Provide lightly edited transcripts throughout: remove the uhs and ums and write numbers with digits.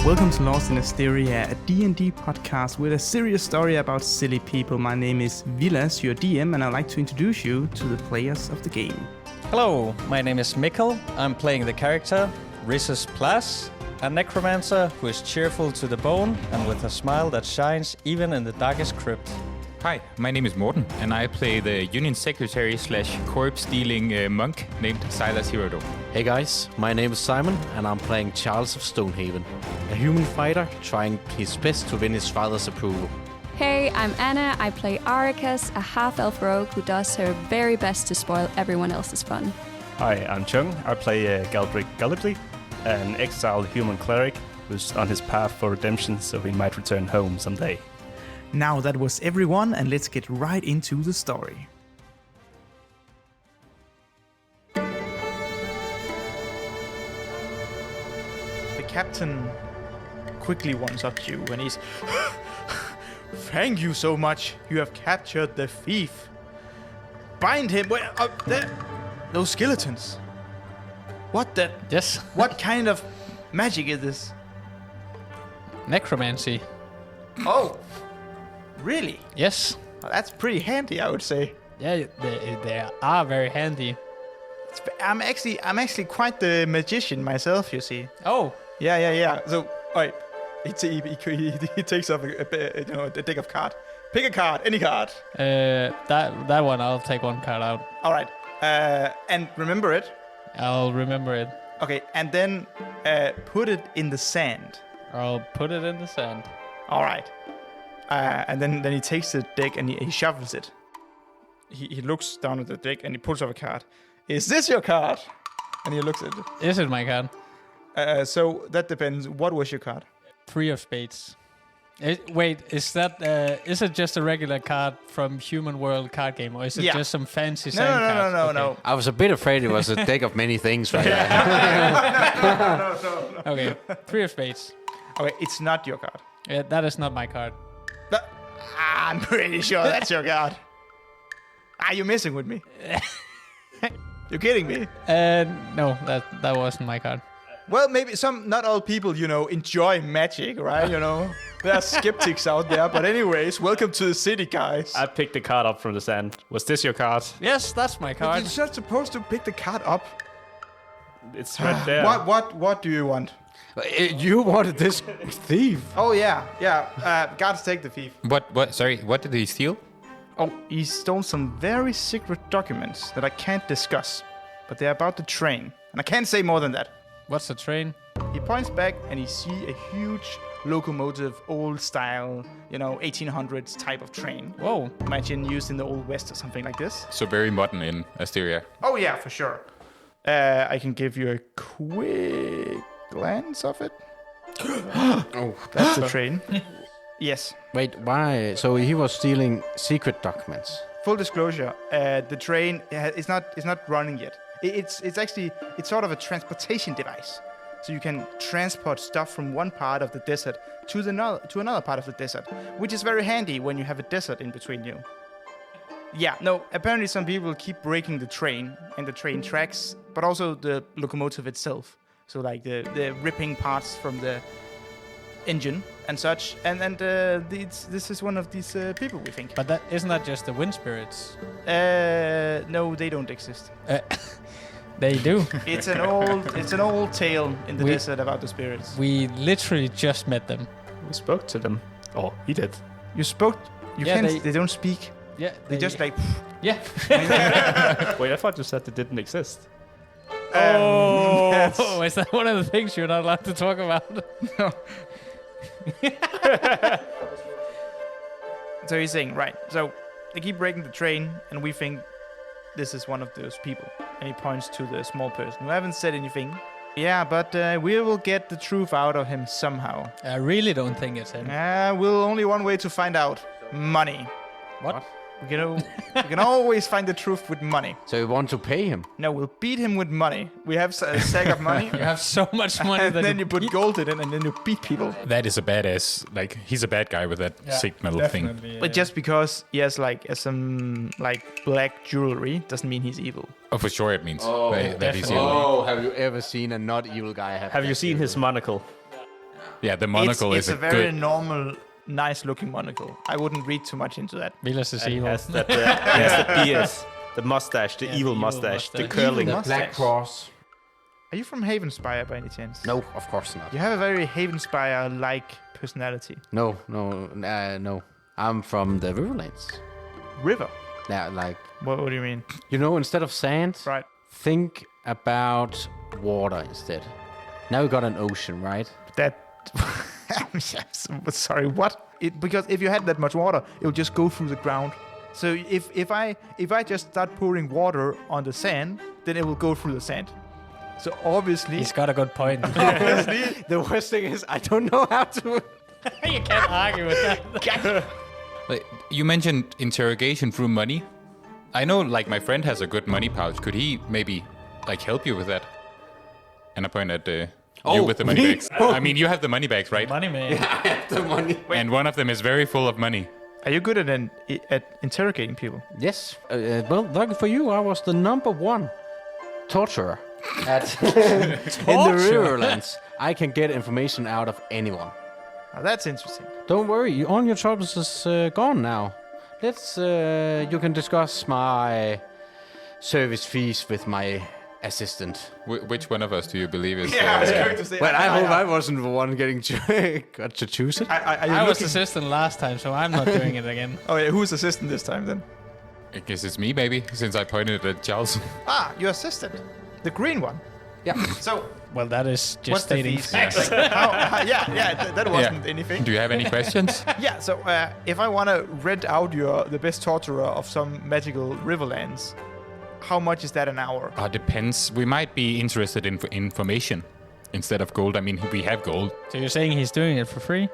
Welcome to Lost in Asteria, a D&D podcast with a serious story about silly people. My name is Vilas, your DM, and I'd like to introduce you to the players of the game. Hello, my name is Mikkel. I'm playing the character Risus Plas, a necromancer who is cheerful to the bone and with a smile that shines even in the darkest crypt. Hi, my name is Morten, and I play the Union Secretary / corpse-stealing monk named Silas Hirodo. Hey guys, my name is Simon, and I'm playing Charles of Stonehaven, a human fighter trying his best to win his father's approval. Hey, I'm Anna. I play Aricus, a half-elf rogue who does her very best to spoil everyone else's fun. Hi, I'm Chung. I play Galdric Galliply, an exiled human cleric who's on his path for redemption so he might return home someday. Now that was everyone, and let's get right into the story. The captain quickly one-ups you, and he's... Thank you so much. You have captured the thief. Bind him. Wait, those skeletons. What the... Yes. What kind of magic is this? Necromancy. Oh, really? Yes. Well, that's pretty handy, I would say. Yeah, they are very handy. I'm actually quite the magician myself, you see. Oh. Yeah. So, alright. He takes up a deck of cards. Pick a card, any card. That one, I'll take one card out. All right. And remember it. I'll remember it. Okay, and then put it in the sand. I'll put it in the sand. All right. And then he takes the deck and he shuffles it. He looks down at the deck and he pulls up a card. Is this your card? And he looks at it. Is it my card? So that depends. What was your card? 3 of spades. Wait, is it just a regular card from Human World card game, or is it just some fancy sand cards? No. I was a bit afraid it was a deck of many things right there. No. Okay, 3 of spades. Okay, it's not your card. That is not my card. I'm pretty sure that's your card. Are you messing with me? You're kidding me? No, that wasn't my card. Well, maybe not all people, enjoy magic, right? There are skeptics out there. But anyways, welcome to the city, guys. I picked the card up from the sand. Was this your card? Yes, that's my But card. you're not supposed to pick the card up. It's right there. What do you want? You wanted this thief. Oh, yeah. Guards take the thief. What? Sorry, what did he steal? Oh, he stole some very secret documents that I can't discuss. But they're about the train. And I can't say more than that. What's the train? He points back and he sees a huge locomotive, old style, 1800s type of train. Whoa. Imagine used in the Old West or something like this. So very modern in Asteria. Oh, yeah, for sure. I can give you a quick glance of it. Oh, That's the train. Yes. Wait, why? So he was stealing secret documents. Full disclosure, the train is not running yet. It's sort of a transportation device. So you can transport stuff from one part of the desert to another part of the desert, which is very handy when you have a desert in between you. Yeah, no, apparently some people keep breaking the train and the train tracks, but also the locomotive itself. So like the ripping parts from the engine and such. And this is one of these people, we think. But isn't that just the wind spirits? No, they don't exist. They do. It's an old tale in the desert about the spirits. We literally just met them. We spoke to them. Oh, he did. You spoke. They don't speak. Yeah. They just like. Yeah. Wait, I thought you said they didn't exist. Oh, is that one of the things you're not allowed to talk about? No. So he's saying, right. So they keep breaking the train, and we think this is one of those people. And he points to the small person who haven't said anything. Yeah, but we will get the truth out of him somehow. I really don't think it's him. We'll only one way to find out. Money. What? We can always find the truth with money. So you want to pay him? No, we'll beat him with money. We have a sack of money. You have so much money and that then you put gold in it, and then you beat people. That is a badass. Like, he's a bad guy with that sick metal thing. But just because he has some black jewelry doesn't mean he's evil. Oh, for sure it means that he's evil. Oh, have you ever seen a not evil guy Have you seen his monocle? Yeah, the monocle it's is a very good. normal, nice-looking monocle. I wouldn't read too much into that. Vilas is And he evil. has that, he has the BS, the mustache, the evil mustache, the curling. Evil Black mustache. Cross. Are you from Havenspire by any chance? No, of course not. You have a very Havenspire-like personality. No. I'm from the Riverlands. River. Yeah, like, What do you mean? instead of sand, Right. think about water instead. Now we got an ocean, right? That. Sorry. What? Because if you had that much water, it would just go through the ground. So if I just start pouring water on the sand, then it will go through the sand. So obviously, He's got a good point. The worst thing is I don't know how to. You can't argue with that. Like, you mentioned interrogation through money. I know, like, my friend has a good money pouch. Could he maybe, like, help you with that? And I point at you with the money bags. I mean, you have the money bags, right? Money man. The money. And one of them is very full of money. are you good at interrogating people? Yes. Well, lucky for you, I was the #1 torturer at in the Riverlands. I can get information out of anyone. Now, that's interesting. Don't worry, all your troubles is gone now. Let's. You can discuss my service fees with my assistant. Which one of us do you believe is... going to say. Well, I hope I wasn't the one getting got to choose it. I was assistant last time, so I'm not doing it again. Oh yeah, who's assistant this time then? I guess it's me, maybe, since I pointed at Charles. Your assistant, the green one. Yeah. So Well, that is just what's the stating fees? facts. That wasn't anything. Do you have any questions? Yeah. So if I want to rent out the best torturer of some magical Riverlands, how much is that an hour? Depends. We might be interested in information instead of gold. I mean, we have gold. So you're saying he's doing it for free?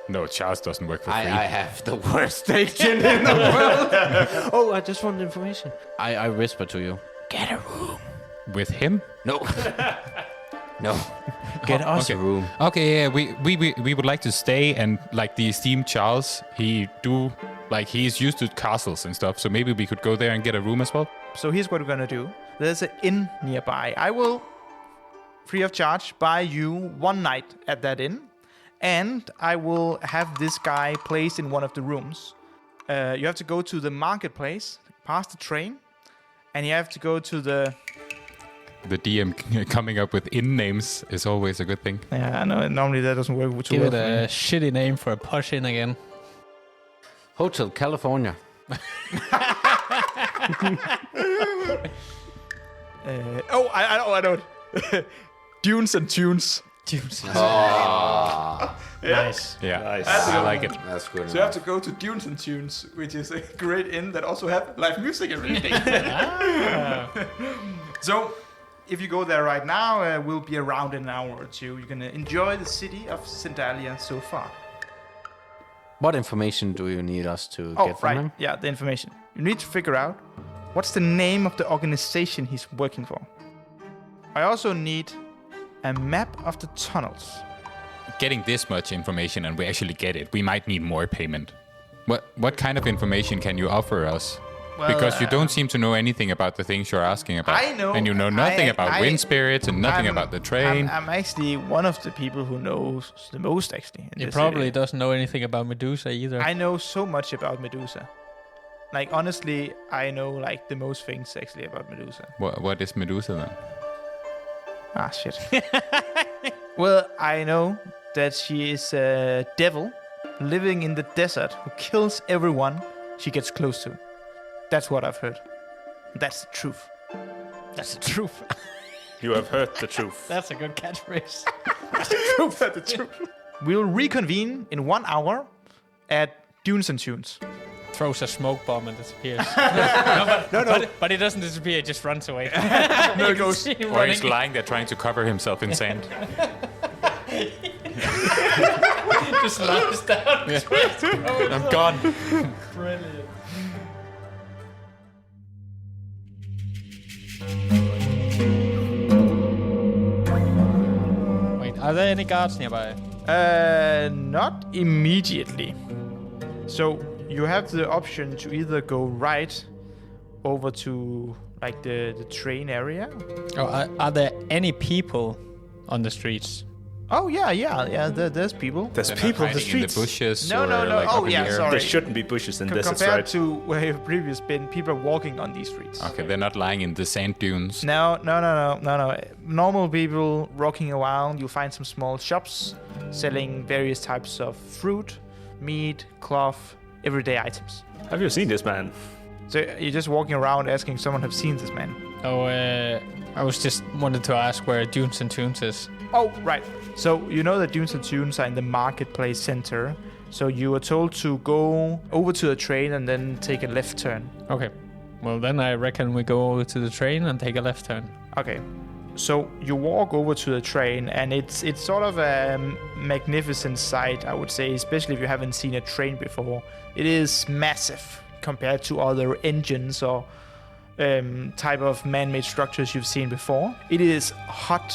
No, Charles doesn't work for free. I have the worst agent in the world. I just want information. I whisper to you. Get a room. With him? No. No. Get us a room. Okay, yeah, we would like to stay, and like the esteemed Charles, he's used to castles and stuff, so maybe we could go there and get a room as well. So here's what we're gonna do. There's an inn nearby. I will, free of charge, buy you one night at that inn, and I will have this guy placed in one of the rooms. You have to go to the marketplace, past the train, and you have to go to the... The DM coming up with inn names is always a good thing. Yeah, I know. Normally that doesn't work too Give well it for me. a shitty name for a posh inn again. Hotel California. I know it. Dunes and Tunes. Tunes. Nice. Yeah, Nice. I like it. That's good. So you have to go to Dunes and Tunes, which is a great inn that also have live music and reading. So, if you go there right now, we'll be around in an hour or two. You're gonna enjoy the city of Sendalia so far. What information do you need us to Oh, get from right. him? Yeah, the information. You need to figure out what's the name of the organization he's working for. I also need a map of the tunnels. Getting this much information and we actually get it, we might need more payment. What kind of information can you offer us? Well, Because you don't seem to know anything about the things you're asking about. I know. And you know nothing about wind spirits and nothing about the train. I'm actually one of the people who knows the most, actually. In He this probably area. doesn't know anything about Medusa either. I know so much about Medusa. Like, honestly, I know, like, the most things, actually, about Medusa. What is Medusa then? Ah, shit. Well, I know that she is a devil living in the desert who kills everyone she gets close to. That's what I've heard. That's the truth. That's the truth. You have heard the truth. That's a good catchphrase. That's the truth. We'll reconvene in 1 hour at Dunes and Tunes. Throws a smoke bomb and disappears. But he doesn't disappear, he just runs away. No, it goes. Or he's lying there trying to cover himself in sand. Just lies down. I'm gone. Brilliant. Wait, are there any guards nearby? Not immediately. So you have the option to either go right over to like the train area. Oh, are there any people on the streets? Oh, yeah. There's people. There's They're people not in the hiding in the streets. bushes. No, or, no, no. Like, Oh, up in yeah, the air. sorry. There shouldn't be bushes in deserts, Compared right? to where you've previously been, people are walking on these streets. Okay, they're not lying in the sand dunes. No. Normal people walking around. You'll find some small shops selling various types of fruit, meat, cloth, everyday items. Have you seen this man? So you're just walking around asking if someone have seen this man. Oh, I was just wanted to ask where Dunes and Tunes is. Oh, right. So you know that Dunes and Tunes are in the marketplace center. So you are told to go over to the train and then take a left turn. Okay. Well, then I reckon we go over to the train and take a left turn. Okay. So you walk over to the train, and it's sort of a magnificent sight, I would say, especially if you haven't seen a train before. It is massive compared to other engines or type of man-made structures you've seen before. It is hot,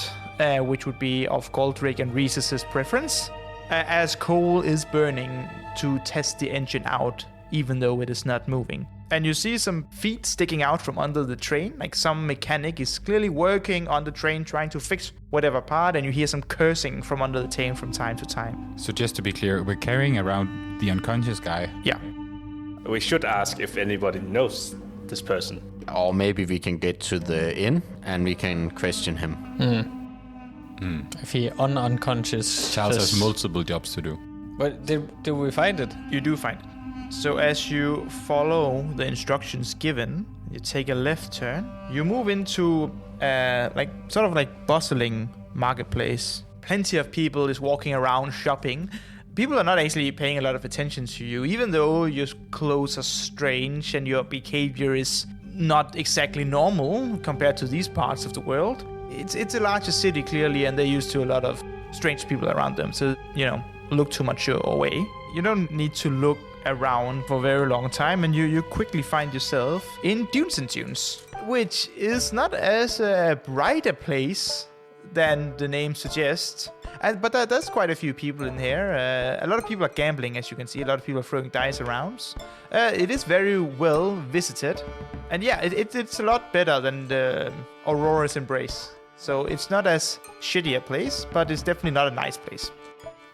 which would be of Goldrick and Rhesus's preference, as coal is burning to test the engine out, even though it is not moving. And you see some feet sticking out from under the train, like some mechanic is clearly working on the train trying to fix whatever part, and you hear some cursing from under the train from time to time. So just to be clear, we're carrying around the unconscious guy. Yeah. We should ask if anybody knows this person. Or maybe we can get to the inn and we can question him. If he unconscious. Charles just- has multiple jobs to do. But did we find it? You do find it. So as you follow the instructions given, you take a left turn. You move into sort of bustling marketplace. Plenty of people is walking around shopping. People are not actually paying a lot of attention to you, even though your clothes are strange and your behavior is not exactly normal compared to these parts of the world. It's a larger city clearly, and they're used to a lot of strange people around them. So, look too much your way. You don't need to look around for a very long time, and you quickly find yourself in Dunes and Tunes, which is not as bright a place than the name suggests. But there's quite a few people in here. A lot of people are gambling, as you can see. A lot of people are throwing dice around. It is very well visited. And yeah, it's a lot better than the Aurora's Embrace. So it's not as shitty a place, but it's definitely not a nice place.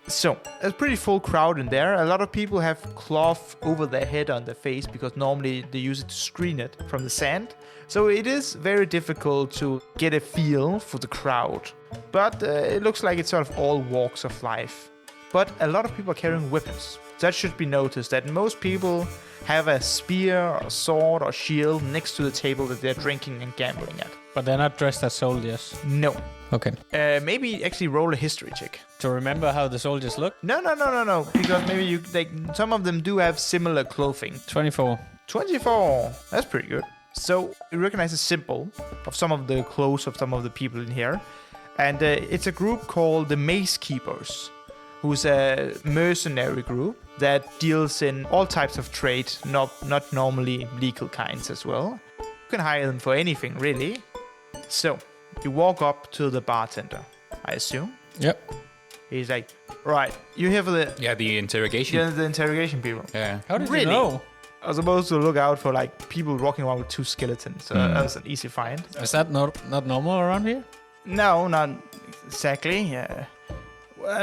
So, there's a pretty full crowd in there. A lot of people have cloth over their head on their face because normally they use it to screen it from the sand. So it is very difficult to get a feel for the crowd. But it looks like it's sort of all walks of life. But a lot of people are carrying weapons. That should be noticed, that most people have a spear or sword or shield next to the table that they're drinking and gambling at. But they're not dressed as soldiers. No. Okay. Maybe actually roll a history check. To remember how the soldiers look? No. Because maybe some of them do have similar clothing. 24. 24. That's pretty good. So you recognize a symbol of some of the clothes of some of the people in here. And it's a group called the Mace Keepers, who's a mercenary group that deals in all types of trade, not normally legal kinds as well. You can hire them for anything, really. So you walk up to the bartender, I assume. Yep. He's like, right, you here for the Interrogation. the interrogation people. Yeah. How did Really? you know? I was supposed to look out for people walking around with two skeletons. So that was an easy find. Is that not normal around here? No, not exactly.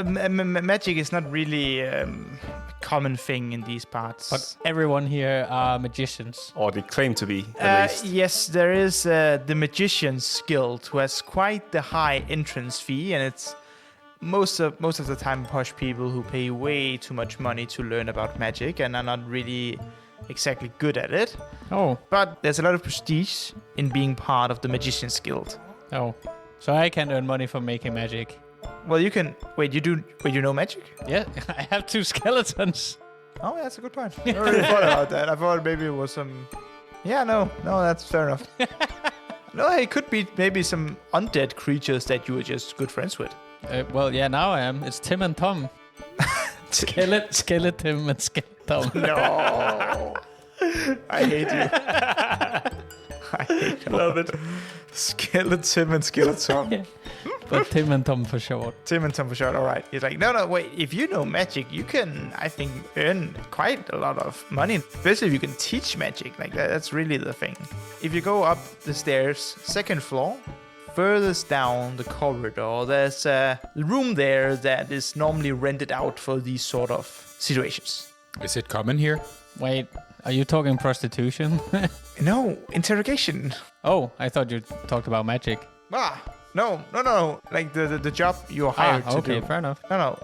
Magic is not really a common thing in these parts. But everyone here are magicians. Or they claim to be, at least. Yes, there is the Magician's Guild, who has quite the high entrance fee, and it's most of the time posh people who pay way too much money to learn about magic and are not really exactly good at it. Oh. But there's a lot of prestige in being part of the Magician's Guild. Oh. So I can earn money for making magic. Well, you can... Wait, you know magic? Yeah, I have two skeletons. Oh, that's a good point. I never really thought about that. I thought maybe it was some... Yeah, no, that's fair enough. No, it could be maybe some undead creatures that you were just good friends with. Well, yeah, now I am. It's Tim and Tom. Skeleton and Skeleton. No. I hate you. I hate you. Love it. Skeleton and Skeleton. Yeah. But Tim and Tom for short. Tim and Tom for short, all right. He's like, no, wait. If you know magic, you can, I think, earn quite a lot of money. Especially if you can teach magic. Like, that's really the thing. If you go up the stairs, second floor, furthest down the corridor, there's a room there that is normally rented out for these sort of situations. Is it common here? Wait, are you talking prostitution? No, interrogation. Oh, I thought you talked about magic. No. Like the job you're hired to okay, do. fair enough. No.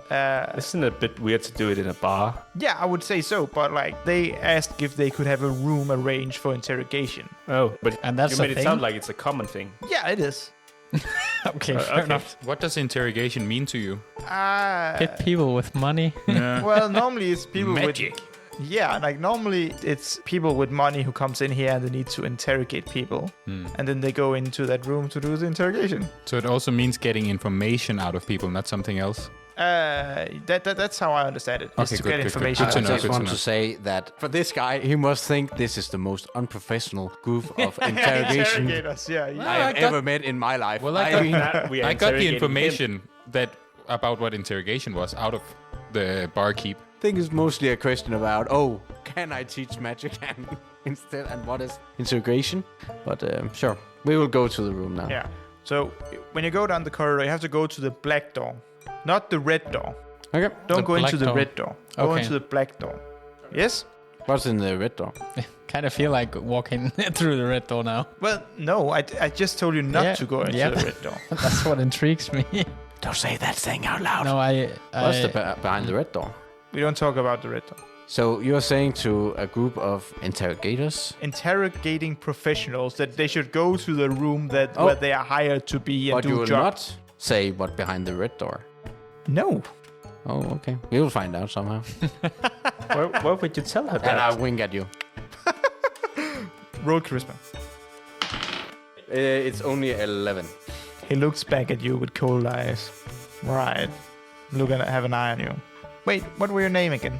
Isn't it a bit weird to do it in a bar? Yeah, I would say so, but like they asked if they could have a room arranged for interrogation. Oh, but And that's you made a it thing? sound like it's a common thing. Yeah, it is. Okay, fair enough. What does interrogation mean to you? Pit people with money. Well, normally it's people Magic. with... Yeah, like normally it's people with money who comes in here and they need to interrogate people. And then they go into that room to do the interrogation. So it also means getting information out of people, not something else? That's how I understand it. Is Okay, to good, get good, information. good. I to know, just good to want know. to say that for this guy, he must think this is the most unprofessional group of interrogation Interrogators, yeah. I have ever met in my life. Well, I mean, We are I got the interrogating information about what interrogation was out of the barkeep. I think it's mostly a question about, can I teach magic instead, and what is interrogation? But sure, we will go to the room now. Yeah. So when you go down the corridor, you have to go to the black door, not the red door. Okay. Don't The go into black the door. red door. Go Okay. into the black door. Yes? What's in the red door? Kind of feel like walking through the red door now. Well, no, I just told you not to go into the red door. That's what intrigues me. Don't say that thing out loud. No, What's behind the red door? We don't talk about the red door. So you're saying to a group of interrogators? Interrogating professionals that they should go to the room where they are hired to be and But you do will jobs. not say what behind the red door. No. Oh, okay. We will find out somehow. Why would you tell her And I that? wink at you. Roll charisma. It's only 11. He looks back at you with cold eyes. Right. Look and have an eye on you. Wait, what were your name again?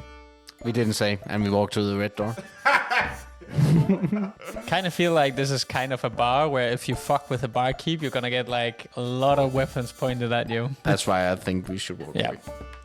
We didn't say, and we walked to the red door. kind of feel like this is kind of a bar where if you fuck with a barkeep, you're gonna get like a lot of weapons pointed at you. That's why I think we should walk Yeah. away.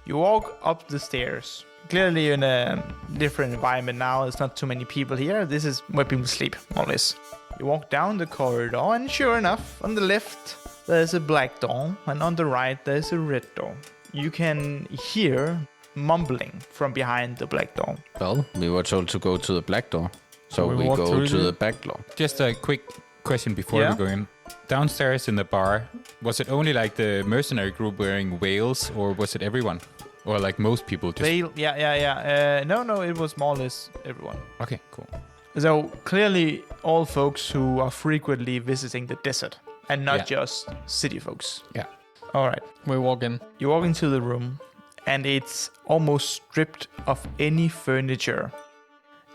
You walk up the stairs. Clearly you're in a different environment now. There's not too many people here. This is where people sleep, more or less. You walk down the corridor, and sure enough, on the left, there's a black door, and on the right, there's a red door. You can hear mumbling from behind the black door. Well, we were told to go to the black door. So We we walk go through to the- the back door. Just a quick question before Yeah? we go in. Downstairs in the bar, was it only like the mercenary group wearing veils, or was it everyone? Or like most people just... Yeah. No, it was more or less everyone. Okay, cool. So clearly all folks who are frequently visiting the desert, and not Yeah. just city folks. Yeah. All right. We walk in. You walk into the room, and it's almost stripped of any furniture.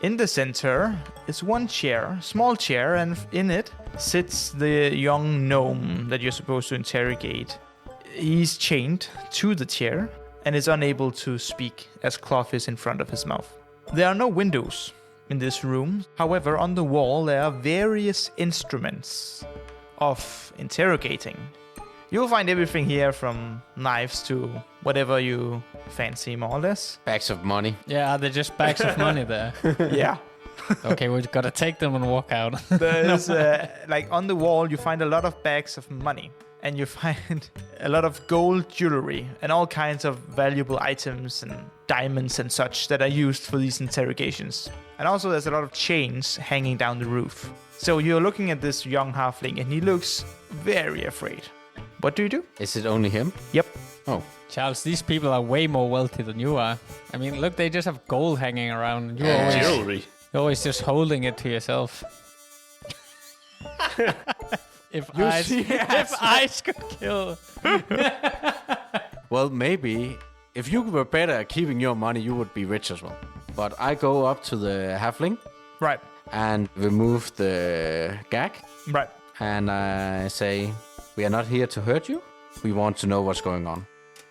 In the center is one chair, small chair, and in it sits the young gnome that you're supposed to interrogate. He's chained to the chair and is unable to speak as cloth is in front of his mouth. There are no windows in this room. However, on the wall there are various instruments of interrogating. You'll find everything here from knives to whatever you fancy, more or less. Bags of money. Yeah, are there just bags of money there? Yeah. Okay, we've got to take them and walk out. There's, like, on the wall, you find a lot of bags of money. And you find a lot of gold jewelry and all kinds of valuable items and diamonds and such that are used for these interrogations. And also there's a lot of chains hanging down the roof. So you're looking at this young halfling and he looks very afraid. What do you do? Is it only him? Yep. Oh. Charles, these people are way more wealthy than you are. I mean, look, they just have gold hanging around. And Jewelry. you're always just holding it to yourself. If eyes could kill. Well, maybe if you were better at keeping your money, you would be rich as well. But I go up to the halfling Right. and remove the gag. Right. And I say, we are not here to hurt you. We want to know what's going on.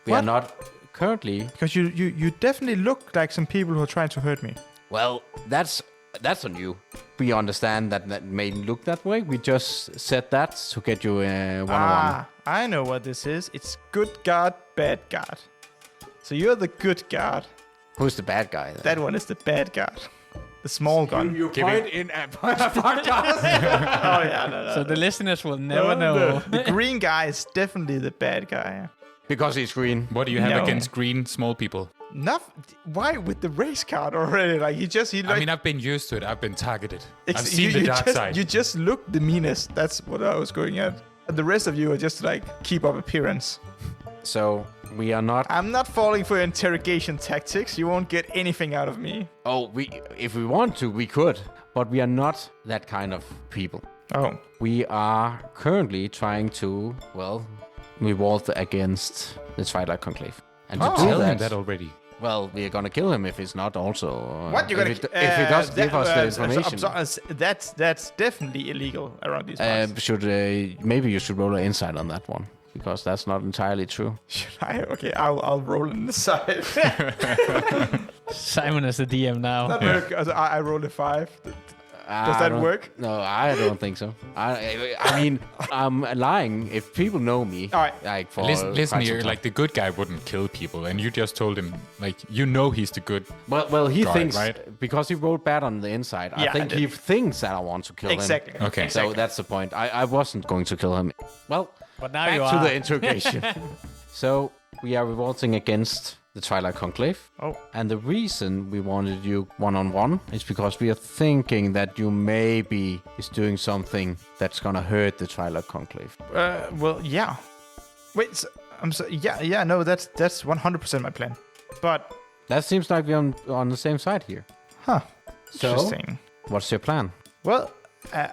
We What? are not currently... Because you definitely look like some people who are trying to hurt me. Well, that's on you. We understand that may look that way. We just said that to get you one-on-one. I know what this is. It's good guard, bad guard. So you're the good guard. Who's the bad guy then? That one is the bad guard. The small gun. You point in a podcast. Oh yeah, no. So the listeners will never know. The green guy is definitely the bad guy. Because he's green. What do you have No. against green small people? Why with the race card already? Like I mean, I've been used to it. I've been targeted. I've Ex- seen the dark side. You just look the meanest. That's what I was going at. And the rest of you are just like keep up appearance. So we are not. I'm not falling for interrogation tactics. You won't get anything out of me. Oh, if we want to, we could. But we are not that kind of people. Oh. We are currently trying to, revolt against the Twilight Conclave. And to do Tell him that, that already. well, we're gonna kill him if he's not also. What you gonna? if he does give us the information? That's definitely illegal around these parts. Maybe you should roll an insight on that one because that's not entirely true. Should I? Okay, I'll roll in the side. Simon is the DM now. That work. I rolled a 5. Does that work? No, I don't think so. I mean, I'm lying. If people know me, All right. like for Listen quite some here. time. Like the good guy wouldn't kill people, and you just told him like he's the good. Well, he guy, thinks right? because he rolled bad on the inside. Yeah, I think I he did. thinks that I want to kill Exactly. him. Okay. So that's the point. I wasn't going to kill him. Well, But now back you to are. the interrogation. So we are revolting against the Twilight Conclave. Oh. And the reason we wanted you one-on-one is because we are thinking that you maybe is doing something that's gonna hurt the Twilight Conclave. Well, yeah. Wait. No, that's 100% my plan. But That seems like we're on the same side here. huh. So, Interesting. what's your plan? Well,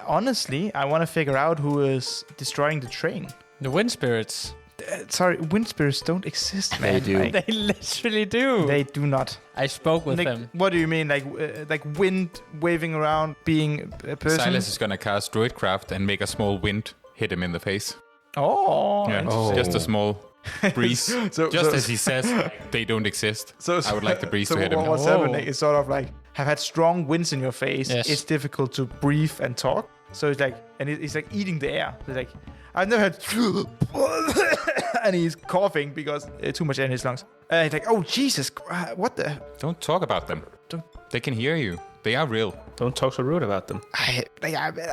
honestly, I want to figure out who is destroying the train. The wind spirits. Sorry, wind spirits don't exist, man. They do. Like, They literally do. they do not. I spoke with Like, them. what do you mean? Like wind waving around, being a person? Silas is gonna cast Druidcraft and make a small wind hit him in the face. Oh. Yeah, Oh. just a small breeze. So- just so- as he says, they don't exist. I would like the breeze so to hit him. What's happening is sort of like have had strong winds in your face. Yes. It's difficult to breathe and talk. So it's like, and it's like eating the air. It's like, I've never had, and he's coughing because too much air in his lungs. He's like, oh Jesus, what the? Don't talk about them. They can hear you. They are real. Don't talk so rude about them. I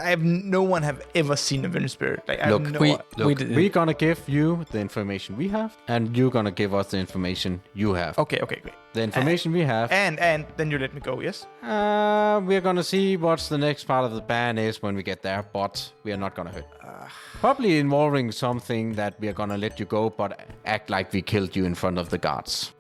have no one have ever seen a wind spirit. Like, I have Look, no we- one- Look, did- we're gonna give you the information we have, and you're gonna give us the information you have. Okay, great. The information we have, And then you let me go, yes? we're gonna see what's the next part of the ban is when we get there, but we are not gonna hurt. Probably involving something that we are gonna let you go, but act like we killed you in front of the guards.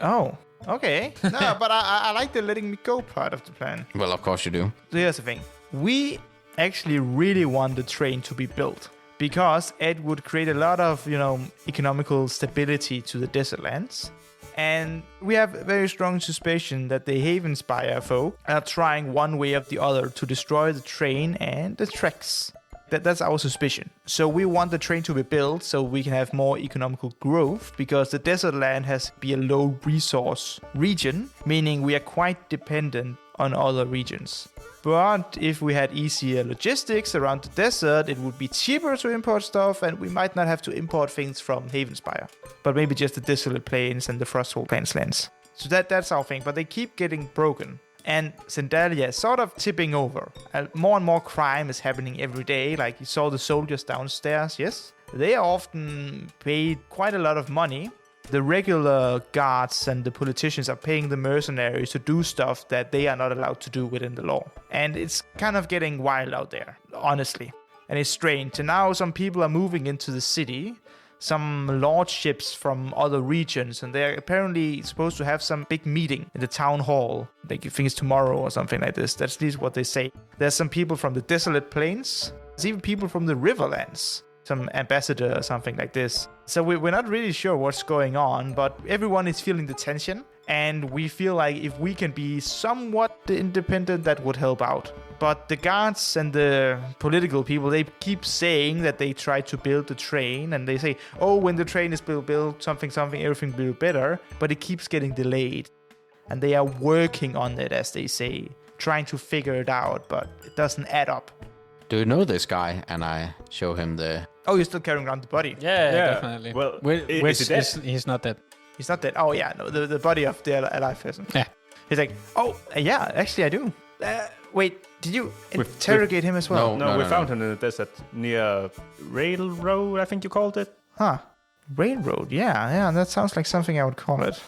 Oh, okay. No, but I like the letting me go part of the plan. Well, of course you do. So here's the thing. We actually really want the train to be built because it would create a lot of, economical stability to the desert lands. And we have a very strong suspicion that the Havenspire folk are trying one way or the other to destroy the train and the tracks. That's our suspicion. So we want the train to be built so we can have more economical growth because the desert land has to be a low resource region, meaning we are quite dependent on other regions. But if we had easier logistics around the desert, it would be cheaper to import stuff and we might not have to import things from Havenspire. But maybe just the desolate plains and the Frosthold Plains lands. So that's our thing, but they keep getting broken. And Sendalia is sort of tipping over. More and more crime is happening every day. Like you saw the soldiers downstairs, yes? They are often paid quite a lot of money. The regular guards and the politicians are paying the mercenaries to do stuff that they are not allowed to do within the law. And it's kind of getting wild out there, honestly. And it's strange. And now some people are moving into the city. Some lordships from other regions, and they're apparently supposed to have some big meeting in the town hall. Like, you think it's tomorrow or something like this. That's at least what they say. There's some people from the desolate plains. There's even people from the riverlands. Some ambassador or something like this. So we're not really sure what's going on, but everyone is feeling the tension. And we feel like if we can be somewhat independent, that would help out. But the guards and the political people, they keep saying that they try to build the train. And they say, oh, when the train is built, something, everything will be better. But it keeps getting delayed. And they are working on it, as they say. Trying to figure it out, but it doesn't add up. Do you know this guy? And I show him the... Oh, you're still carrying around the body. Yeah, Yeah, definitely. well, Which is he dead? he's not dead. He's not dead. Oh, yeah, no, the body of the alive person. Yeah. He's like, oh, yeah, actually I do. Wait, did you interrogate him as well? No, we found him in the desert near Railroad, I think you called it. Huh. Railroad, yeah, that sounds like something I would call it.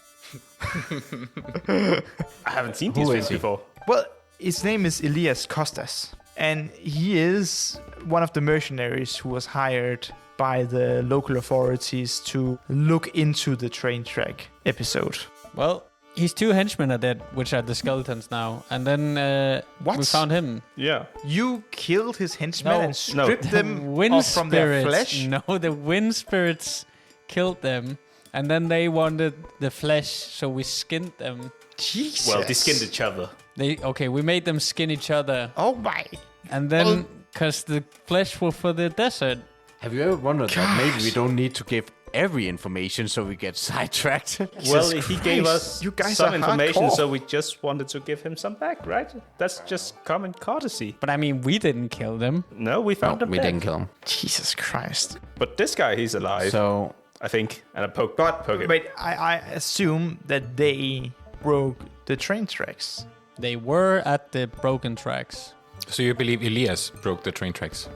I haven't seen these things before. Well, his name is Elias Costas, and he is one of the mercenaries who was hired by the local authorities to look into the train track episode. Well, his 2 henchmen are dead, which are the skeletons now. And then we found him. Yeah. You killed his henchmen and stripped them wind off from their flesh? No, the wind spirits killed them. And then they wanted the flesh, so we skinned them. Jesus. Well, they skinned each other. We made them skin each other. Oh my. And then, because the flesh was for the desert. Have you ever wondered that maybe we don't need to give every information so we get sidetracked? Well, he gave us You guys some are information, hardcore. so we just wanted to give him some back, right? That's just common courtesy. But I mean, we didn't kill them. No, we found him we dead. didn't kill him. Jesus Christ. But this guy, he's alive, So, I think. And I poke him. Wait, I assume that they broke the train tracks. They were at the broken tracks. So you believe Elias broke the train tracks?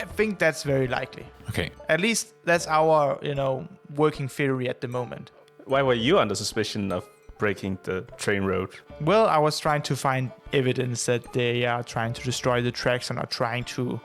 I think that's very likely. Okay. At least that's our, working theory at the moment. Why were you under suspicion of breaking the train road? Well, I was trying to find evidence that they are trying to destroy the tracks and are trying to,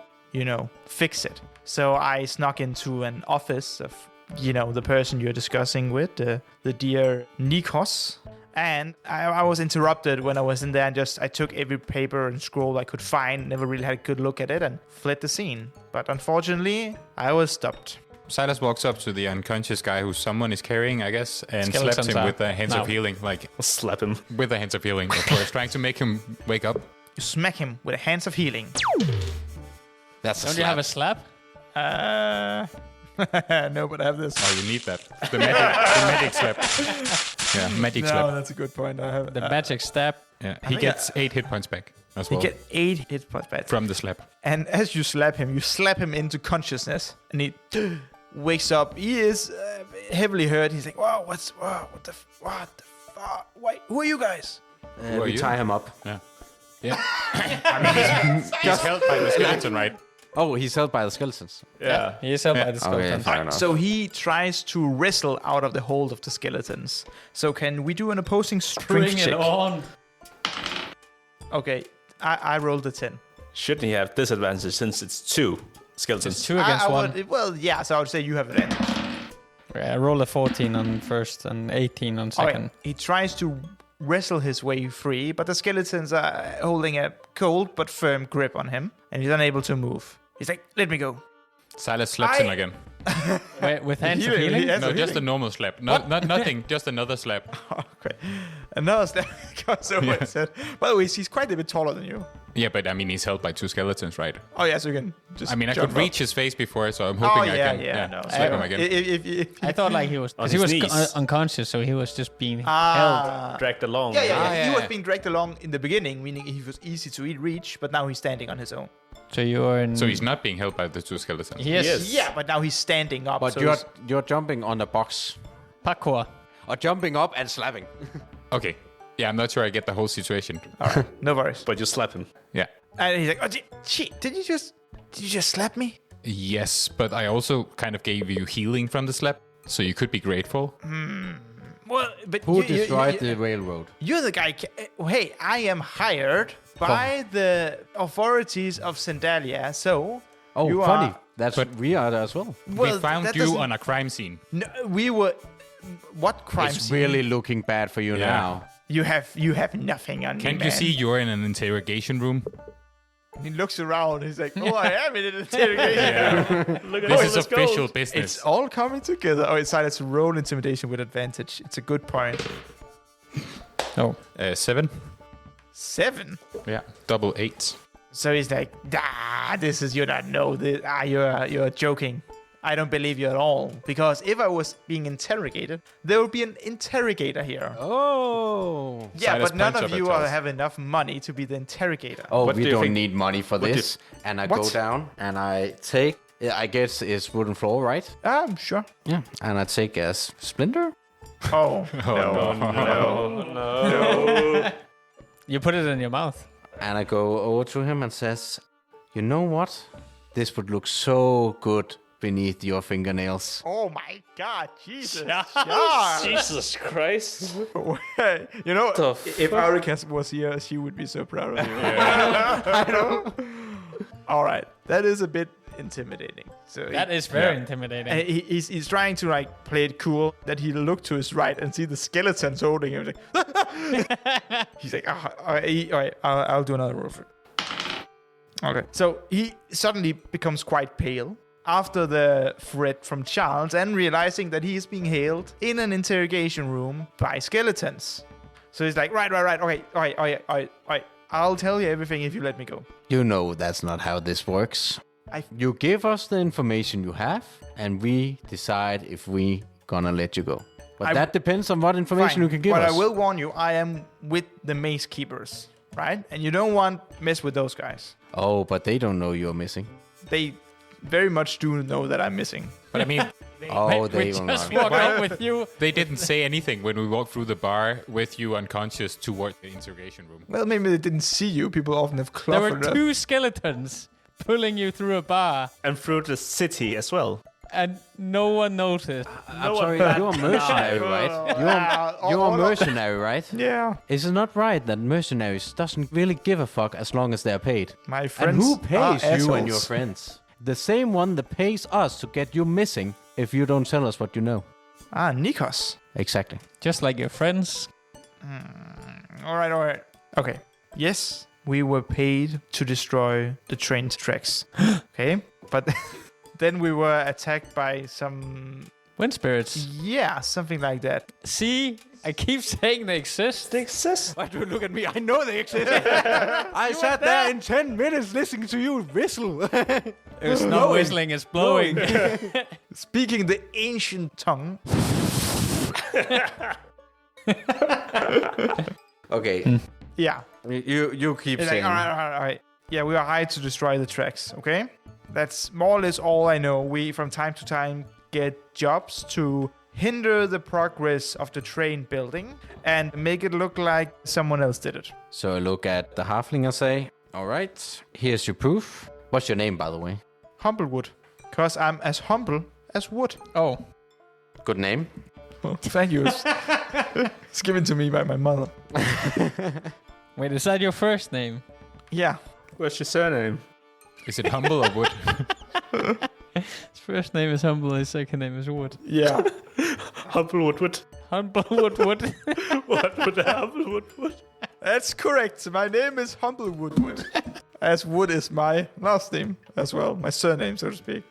fix it. So I snuck into an office of, the person you're discussing with, the dear Nikos. And I was interrupted when I was in there and I took every paper and scroll I could find, never really had a good look at it and fled the scene. But unfortunately, I was stopped. Silas walks up to the unconscious guy who someone is carrying, I guess, and Skeletons slaps him are- with the hands No. of healing. Like, Slap him. with the hands of healing, of course, trying to make him wake up. You smack him with a hands of healing. that's a Don't you have a slap? No, but I have this. Oh, you need that. The medic slap. Yeah, medic slap. that's a good point. I have The magic stab. Yeah, he gets 8 hit points back as You well get 8 hit points back. from the slap. And as you slap him into consciousness, and he wakes up. He is heavily hurt. He's like, "Wow, what the fuck? Wait, who are you guys?" Who are we you? tie him up. Yeah. He's held by the skeleton, right? Oh, he's held by the skeletons. Yeah. He is held by the Okay, skeleton. fair enough. So he tries to wrestle out of the hold of the skeletons. So can we do an opposing strength check? on. Okay, I rolled a 10. Shouldn't he have disadvantage since it's 2 skeletons? It's 2 against 1. So I would say you have advantage. I rolled a 14 on first and 18 on All second. right. He tries to wrestle his way free, but the skeletons are holding a cold but firm grip on him, and he's unable to move. He's like, "Let me go." Silas slaps him again. Wait, with hands of healing? Yes, No, of just a healing. normal slap. Not nothing, just another slap. Okay. Another step goes over his head. By the way, he's quite a bit taller than you. Yeah, but I mean, he's held by 2 skeletons, right? Oh, yeah, so you can just I mean, I jump could up. reach his face before, so I'm hoping I can no. slap him again. If I thought like he was... On Because he his was knees. unconscious, so he was just being held. Dragged along. He was yeah. being dragged along in the beginning, meaning he was easy to reach, but now he's standing on his own. So you are in... So he's not being held by the 2 skeletons. Yes. Yes. Yeah, but now he's standing up. But so you're jumping on a box. Parkour. Or jumping up and slapping. Okay. Yeah, I'm not sure I get the whole situation. no worries. But you slap him. Yeah. And he's like, "Oh, did you just slap me?" Yes, but I also kind of gave you healing from the slap, so you could be grateful. Well, but Who destroyed the railroad? You're the guy. Hey, I am hired by the authorities of Sendalia, so Oh, you funny. are. That's But- we are as well. Well, we found that you doesn't- on a crime scene. No, we were. What crime It's scene? really looking bad for you Yeah. now. You have nothing on me, Can't man. you see you're in an interrogation room? He looks around. He's like, "Oh, I am in an interrogation." Look at This all is this official gold. business. It's all coming together. Oh, it's decided to roll intimidation with advantage. It's a good point. No. 7. 7. Yeah, double 8. So he's like, this is you not know this. You're joking. I don't believe you at all. Because if I was being interrogated, there would be an interrogator here. Oh. Yeah, Silas but none points of up you at us. have enough money to be the interrogator. Oh, What we do you don't think- need money for do you- this. And I go What? down and I take, I guess it's wooden floor, right? Sure. Yeah. And I take a splinter Oh, no. You put it in your mouth. And I go over to him and says, you know what? This would look so good beneath your fingernails. Oh my God, Jesus. Jesus Christ. You know, The if Auricas was here, she would be so proud of you. I know. All right, that is a bit intimidating. So That is very intimidating. and he's trying to like play it cool. That he look to his right and see the skeletons holding him. He's like, all right, I'll do another roll for it. Okay. So he suddenly becomes quite pale after the threat from Charles and realizing that he is being held in an interrogation room by skeletons. So he's like, right. Okay, all right. I'll tell you everything if you let me go. You know that's not how this works. You give us the information you have, and we decide if we gonna let you go. But that depends on what information you can give but us. I will warn you, I am with the mace keepers, right? And you don't want mess with those guys. Oh, but they don't know you're missing. They very much do know that I'm missing. But I mean, Oh, they we will just not. walk up with you. they didn't say anything when we walked through the bar with you unconscious toward the interrogation room. Well, maybe they didn't see you. People often have There were cluttered. 2 skeletons pulling you through a bar, And through the city as well. and no one noticed. I'm sorry, you're a mercenary, right? You're a mercenary, right? Yeah. Is it not right that mercenaries doesn't really give a fuck as long as they're paid? My friends And who are pays you and assholes. your friends? The same one that pays us to get you missing if you don't tell us what you know. Nikos. Exactly. Just like your friends. All right. Okay. Yes, we were paid to destroy the train tracks. Okay. But then we were attacked by some... Wind spirits. Yeah, something like that. See? I keep saying they exist. They exist. Why do you look at me? I know they exist. I sat there in 10 minutes listening to you whistle. It's not whistling, it's blowing. Speaking the ancient tongue. Okay. Yeah. You keep It's saying. like, all right. Yeah, we are hired to destroy the tracks, okay? That's more or less all I know. We, from time to time, get jobs to hinder the progress of the train building and make it look like someone else did it. So I look at the halfling and say, all right, here's your proof. What's your name, by the way? Humblewood. Because I'm as humble as wood. Oh, Good name. Oh, thank you. It's given to me by my mother. wait, is that your first name? Yeah. What's your surname? Is it humble or wood? His first name is Humble, his second name is Wood. Yeah. Humblewood. Humble Wood Wood. What would Humblewood? That's correct. My name is Humblewood. As Wood is my last name as well. My surname, so to speak.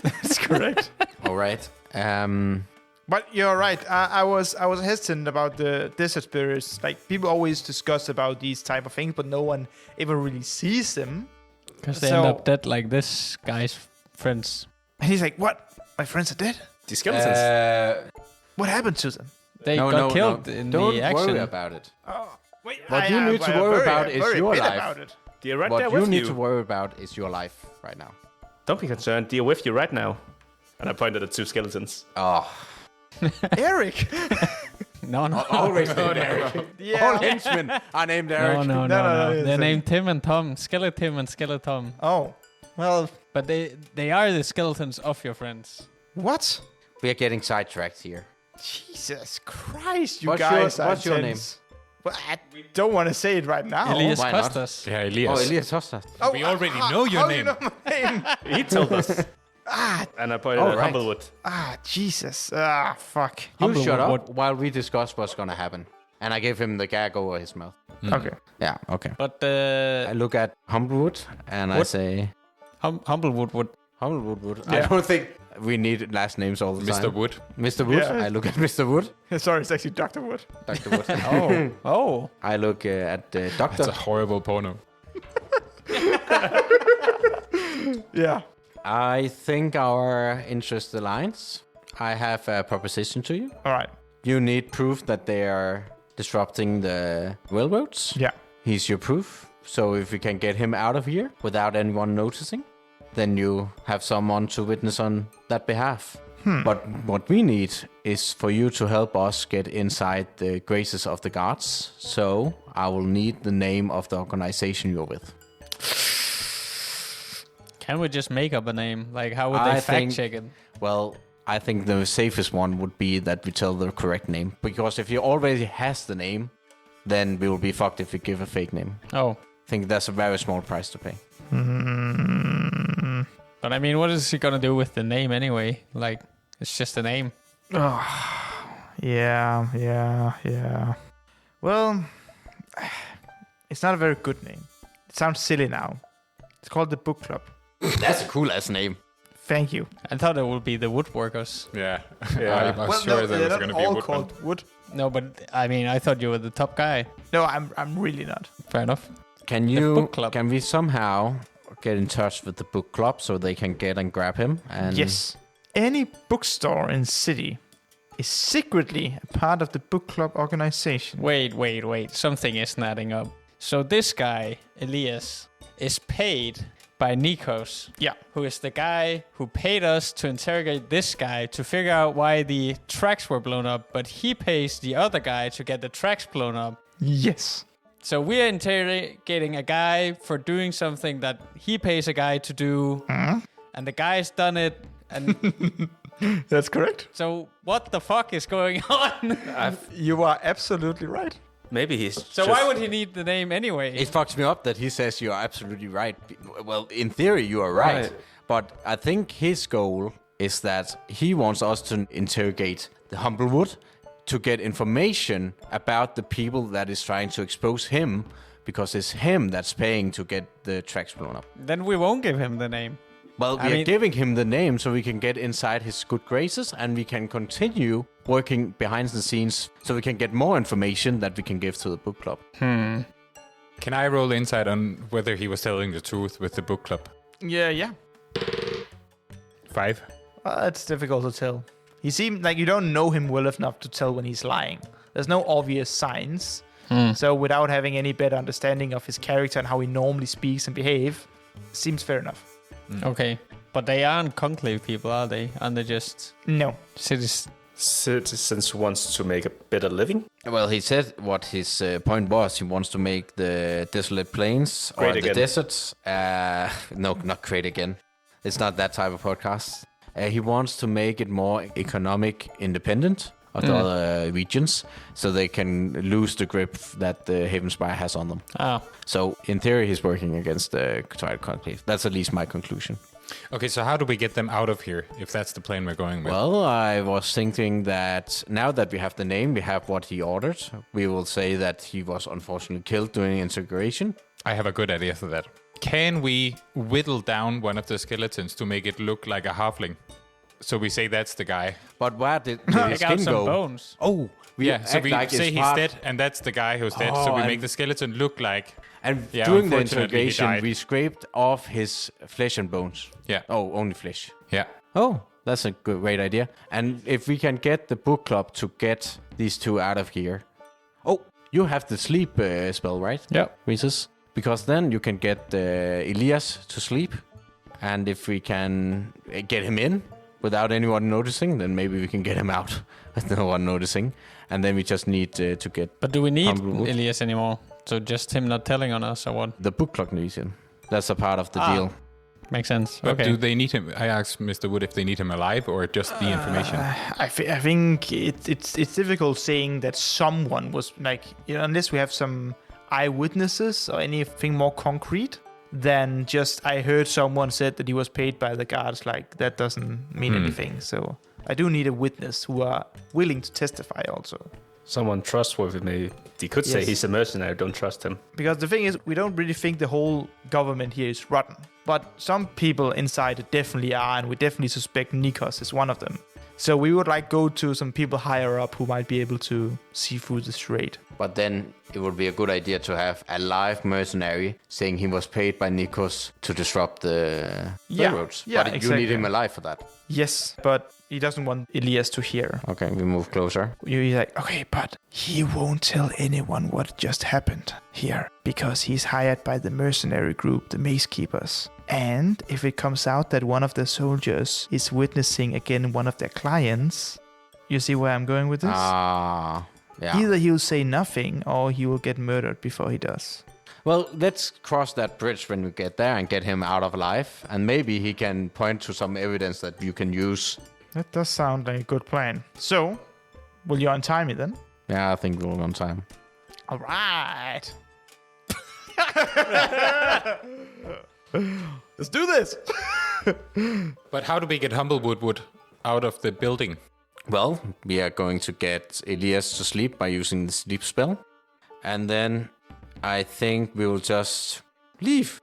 That's correct. All right. But you're right. I was hesitant about the desert spirits. Like, people always discuss about these type of things, but no one ever really sees them. Because they So- end up dead like this guy's friends. And he's like, "What? My friends are dead? The skeletons. What happened to them?" They got killed in Don't the action. worry about it. Oh, wait. What you need to worry about is your life. About it. They're right What there you with need you. to worry about is your life right now. Don't be concerned. They're with you right now. And I pointed at 2 skeletons. Oh. Eric. No. Always named Eric. Yeah. All henchmen are named Eric. No. No, They're it's named Tim and Tom. Skeletim and Skeletom. Oh, well, But they are the skeletons of your friends. what? We are getting sidetracked here. Jesus Christ, you What's guys your- are what's your intense. Well, I don't want to say it right now. Elias why not? Costas. Yeah, Oh, Elias. Elias Hosta. Oh, We already know your how name. You know my name? He told us. Ah, And I pointed All at right. Humblewood. Jesus. Ah, fuck. You Humble shut wood, up while we discuss what's gonna happen. And I give him the gag over his mouth. Okay. Yeah, okay. But I look at Humblewood and I What? say, Humblewood would. Humblewood. I Yeah. don't think we need last names all the Mr. time. Wood. Mr. Wood. Yeah. I look at Mr. Wood. Sorry, it's actually Dr. Wood. Dr. Wood. Oh. I look at the It's doctor. a horrible porno. Yeah. I think our interest aligns. I have a proposition to you. All right. You need proof that they are disrupting the railroads. Yeah. He's your proof. So if we can get him out of here without anyone noticing, then you have someone to witness on that behalf. But what we need is for you to help us get inside the graces of the gods. So I will need the name of the organization you're with. Can we just make up a name? Like, how would they fact check it? Well, I think the safest one would be that we tell the correct name. Because if he already has the name, then we will be fucked if we give a fake name. Oh. I think that's a very small price to pay. But I mean, what is he gonna do with the name anyway? Like, it's just a name. Oh, yeah. Well, it's not a very good name. It sounds silly now. It's called the Book Club. That's a cool ass name. Thank you. I thought it would be the Woodworkers. Yeah. I was sure there was going to be a all woodman. called wood. No, but I mean, I thought you were the top guy. No, I'm really not. Fair enough. Can we somehow get in touch with the book club so they can get and grab him? And Yes. Any bookstore in city is secretly a part of the book club organization. Wait. Something isn't adding up. So this guy, Elias, is paid by Nikos. Yeah. Who is the guy who paid us to interrogate this guy to figure out why the tracks were blown up, but he pays the other guy to get the tracks blown up. Yes. So we're interrogating a guy for doing something that he pays a guy to do, and the guy's done it, and That's correct. so what the fuck is going on? You are absolutely right. Maybe he's So why would he need the name anyway? it fucks me up that he says you are absolutely right. Well, in theory, you are right. But I think his goal is that he wants us to interrogate the Humblewood to get information about the people that is trying to expose him, because it's him that's paying to get the tracks blown up. Then we won't give him the name. Well, we are giving him the name so we can get inside his good graces, and we can continue working behind the scenes so we can get more information that we can give to the book club. Can I roll insight on whether he was telling the truth with the book club? Yeah. 5. It's difficult to tell. He seemed like you don't know him well enough to tell when he's lying. There's no obvious signs. So without having any better understanding of his character and how he normally speaks and behave, seems fair enough. Okay. But they aren't conclave people, are they? Aren't they just No. citizens who wants to make a better living? Well, he said what his point was. He wants to make the desolate plains Great or again. the deserts. No, not great again. It's not that type of podcast. He wants to make it more economic independent of the other regions, so they can lose the grip that the Havenspire has on them. So in theory, he's working against the Twilight Conclave. That's at least my conclusion. Okay, so how do we get them out of here if that's the plan we're going with? Well, I was thinking that now that we have the name, we have what he ordered. We will say that he was unfortunately killed during Interrogation. I have a good idea for that. Can we whittle down one of the skeletons to make it look like a halfling? So we say that's the guy. But where did his Take out skin some go? bones? Oh, So act we like say it's he's part- dead, and that's the guy who's dead. Oh, So we and- make the skeleton look like... And Yeah, during the unfortunately, he interrogation, died. we scraped off his flesh and bones. Yeah. Oh, only flesh. Yeah. Oh, that's a great idea. And if we can get the book club to get these two out of here. Oh, you have the sleep spell, right? Yeah. Reese's? Because then you can get Elias to sleep. And if we can get him in without anyone noticing, then maybe we can get him out with no one noticing. And then we just need to get But do we need Humblewood. Elias anymore? So just him not telling on us or what? the book club needs him. That's a part of the deal. Makes sense. But Okay. do they need him? I asked Mr. Wood if they need him alive or just the information. I think it's difficult saying that someone was like, unless we have some eyewitnesses or anything more concrete than just I heard someone said that he was paid by the guards. Like that doesn't mean anything. So I do need a witness who are willing to testify also. Someone trustworthy, maybe. They could say Yes. he's a mercenary, don't trust him. Because the thing is, we don't really think the whole government here is rotten. But some people inside it definitely are, and we definitely suspect Nikos is one of them. So we would like go to some people higher up who might be able to see through the charade. But then it would be a good idea to have a live mercenary saying he was paid by Nikos to disrupt the railroads. Yeah, but you exactly. need him alive for that. Yes, but he doesn't want Elias to hear. Okay, we move closer. You're like, okay, but he won't tell anyone what just happened here because he's hired by the mercenary group, the Maze Keepers. And if it comes out that one of the soldiers is witnessing again one of their clients, you see where I'm going with this? Yeah. Either he'll say nothing or he will get murdered before he does. Well, let's cross that bridge when we get there and get him out of life. And maybe he can point to some evidence that you can use. That does sound like a good plan. So, will you untie me then? Yeah, I think we're on time. All right. Let's do this. But how do we get Humblewood out of the building? Well, we are going to get Elias to sleep by using the sleep spell. And then I think we will just leave.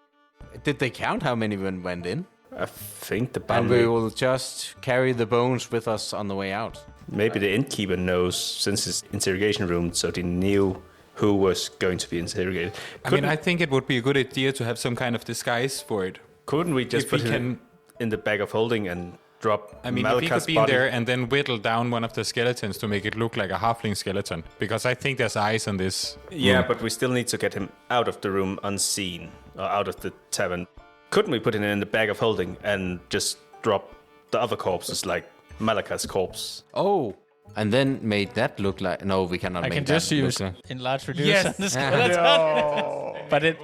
Did they count how many went in? I think the And boundary. we will just carry the bones with us on the way out. Maybe the innkeeper knows since his interrogation room, so they knew who was going to be interrogated. I think it would be a good idea to have some kind of disguise for it. Couldn't we just If put we him in the bag of holding and drop If he Malaka's could be in body? there and then whittle down one of the skeletons to make it look like a halfling skeleton. Because I think there's eyes on this. Yeah, but we still need to get him out of the room unseen, or out of the tavern. Couldn't we put him in the bag of holding and just drop the other corpses, like Malaka's corpse? Oh, and then made that look like... No, we cannot I make can that just look use like... enlarge reduce Yes. on the skeleton.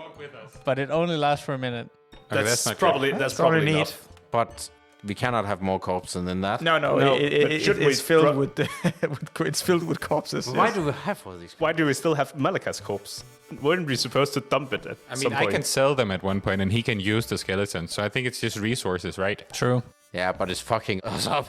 but it only lasts for a minute. Okay, That's not probably good. that's probably probably neat. enough. But we cannot have more corpses than that. No, but should we it's filled drop- with, it's filled with corpses. Why yes. do we have all these? Why do we still have Malaka's corpse? Weren't we supposed to dump it at some I point? can sell them at one point and he can use the skeleton. So I think it's just resources, right? True. Yeah, but it's fucking us up.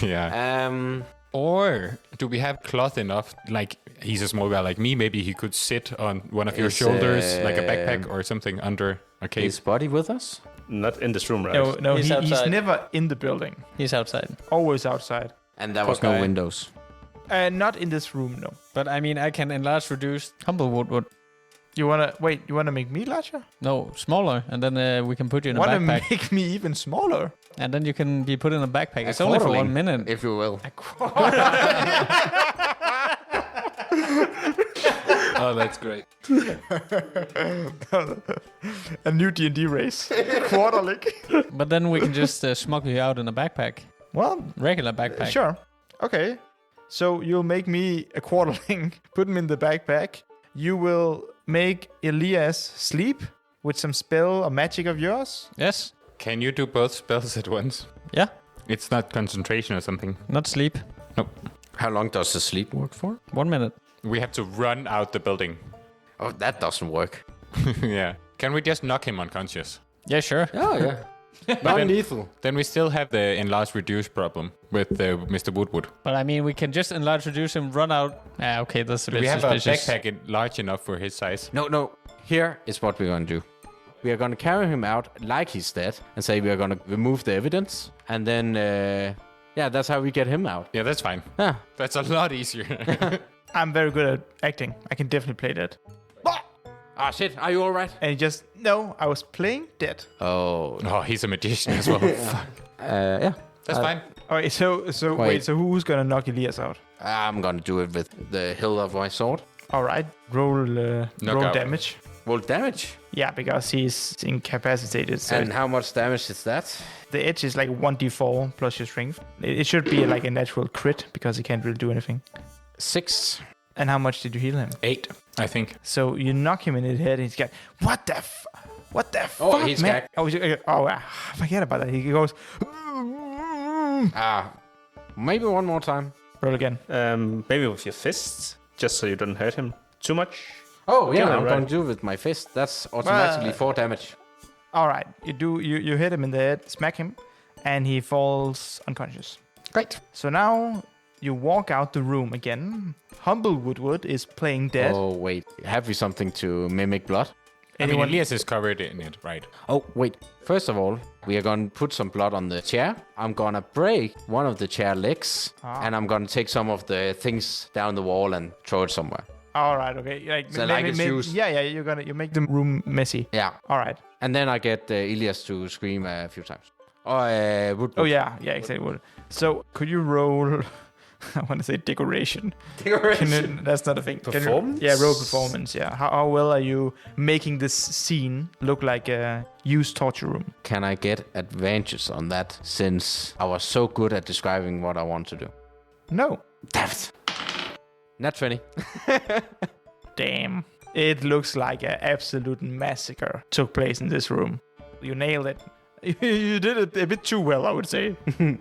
Yeah. Or do we have cloth enough? Like, he's a small guy like me. Maybe he could sit on one of your Is, shoulders, like a backpack or something under a cave. Is Buddy with us? Not in this room, right? No, He's he's outside. never in the building. He's outside. Always outside. And there was no Okay. windows. Not in this room, no. But I can enlarge reduce Humblewood. You wanna make me larger? No, smaller, and then we can put you in a Wanna backpack, make me even smaller? and then you can be put in a backpack. It's only for 1 quarterling, minute. if you will. Oh, that's great. A new D&D race. Quarterlick. But then we can just smuggle you out in a backpack, Well, regular backpack. sure. Okay. So you'll make me a quarterling, put him in the backpack. You will make Elias sleep with some spell or magic of yours. Yes. Can you do both spells at once? Yeah. It's not concentration or something. Not sleep. How long does the sleep work for? 1 minute. We have to run out the building. Oh, that doesn't work. Yeah. Can we just knock him unconscious? Yeah, sure. Oh, yeah. Non-lethal. Then we still have the enlarge reduce problem with Mr. Woodwood. But we can just enlarge reduce him, run out. Okay, that's a bit We have suspicious. a backpack large enough for his size. No. Here is what we're going to do. We are going to carry him out like he's dead and say we are going to remove the evidence. And then, that's how we get him out. Yeah, that's fine. Yeah. That's a lot easier. I'm very good at acting. I can definitely play dead. Ah, shit. Are you all right? And he just, no, I was playing dead. Oh, Oh, he's a magician as well. Fuck. yeah. That's fine. All right, so wait, so who's gonna knock Elias out? I'm going to do it with the hilt of my sword. All right, roll Knockout. damage. Roll damage. Yeah, because he's incapacitated. So And how much damage is that? the edge is like 1d4 plus your strength. It should be like a natural crit because he can't really do anything. 6. And how much did you heal him? 8, I think. So you knock him in the head and he's got, what the Oh, fuck, he's man? gagged. Forget about that. He goes, Maybe one more time. roll again. Maybe with your fists, just so you don't hurt him too much. Oh, yeah, Yeah, I'm right. going to do it with my fist. That's automatically 4 damage. All right, you hit him in the head, smack him, and he falls unconscious. Great. So now you walk out the room again. Humblewood is playing dead. Oh, wait. Have we something to mimic blood? Anyone? Elias is covered in it, right? Oh, wait. First of all, we are going to put some blood on the chair. I'm going to break one of the chair legs. And I'm going to take some of the things down the wall and throw it somewhere. All right, okay. So like it's used. Yeah, you make the room messy. Yeah. All right. And then I get Elias to scream a few times. Oh yeah, exactly. So could you roll I want to say decoration. Decoration. That's not a thing. Performance? Roll performance. Yeah. How well are you making this scene look like a used torture room? Can I get advantages on that since I was so good at describing what I want to do? No. Damn it. Not 20. Damn. It looks like an absolute massacre took place in this room. You nailed it. You did it a bit too well, I would say.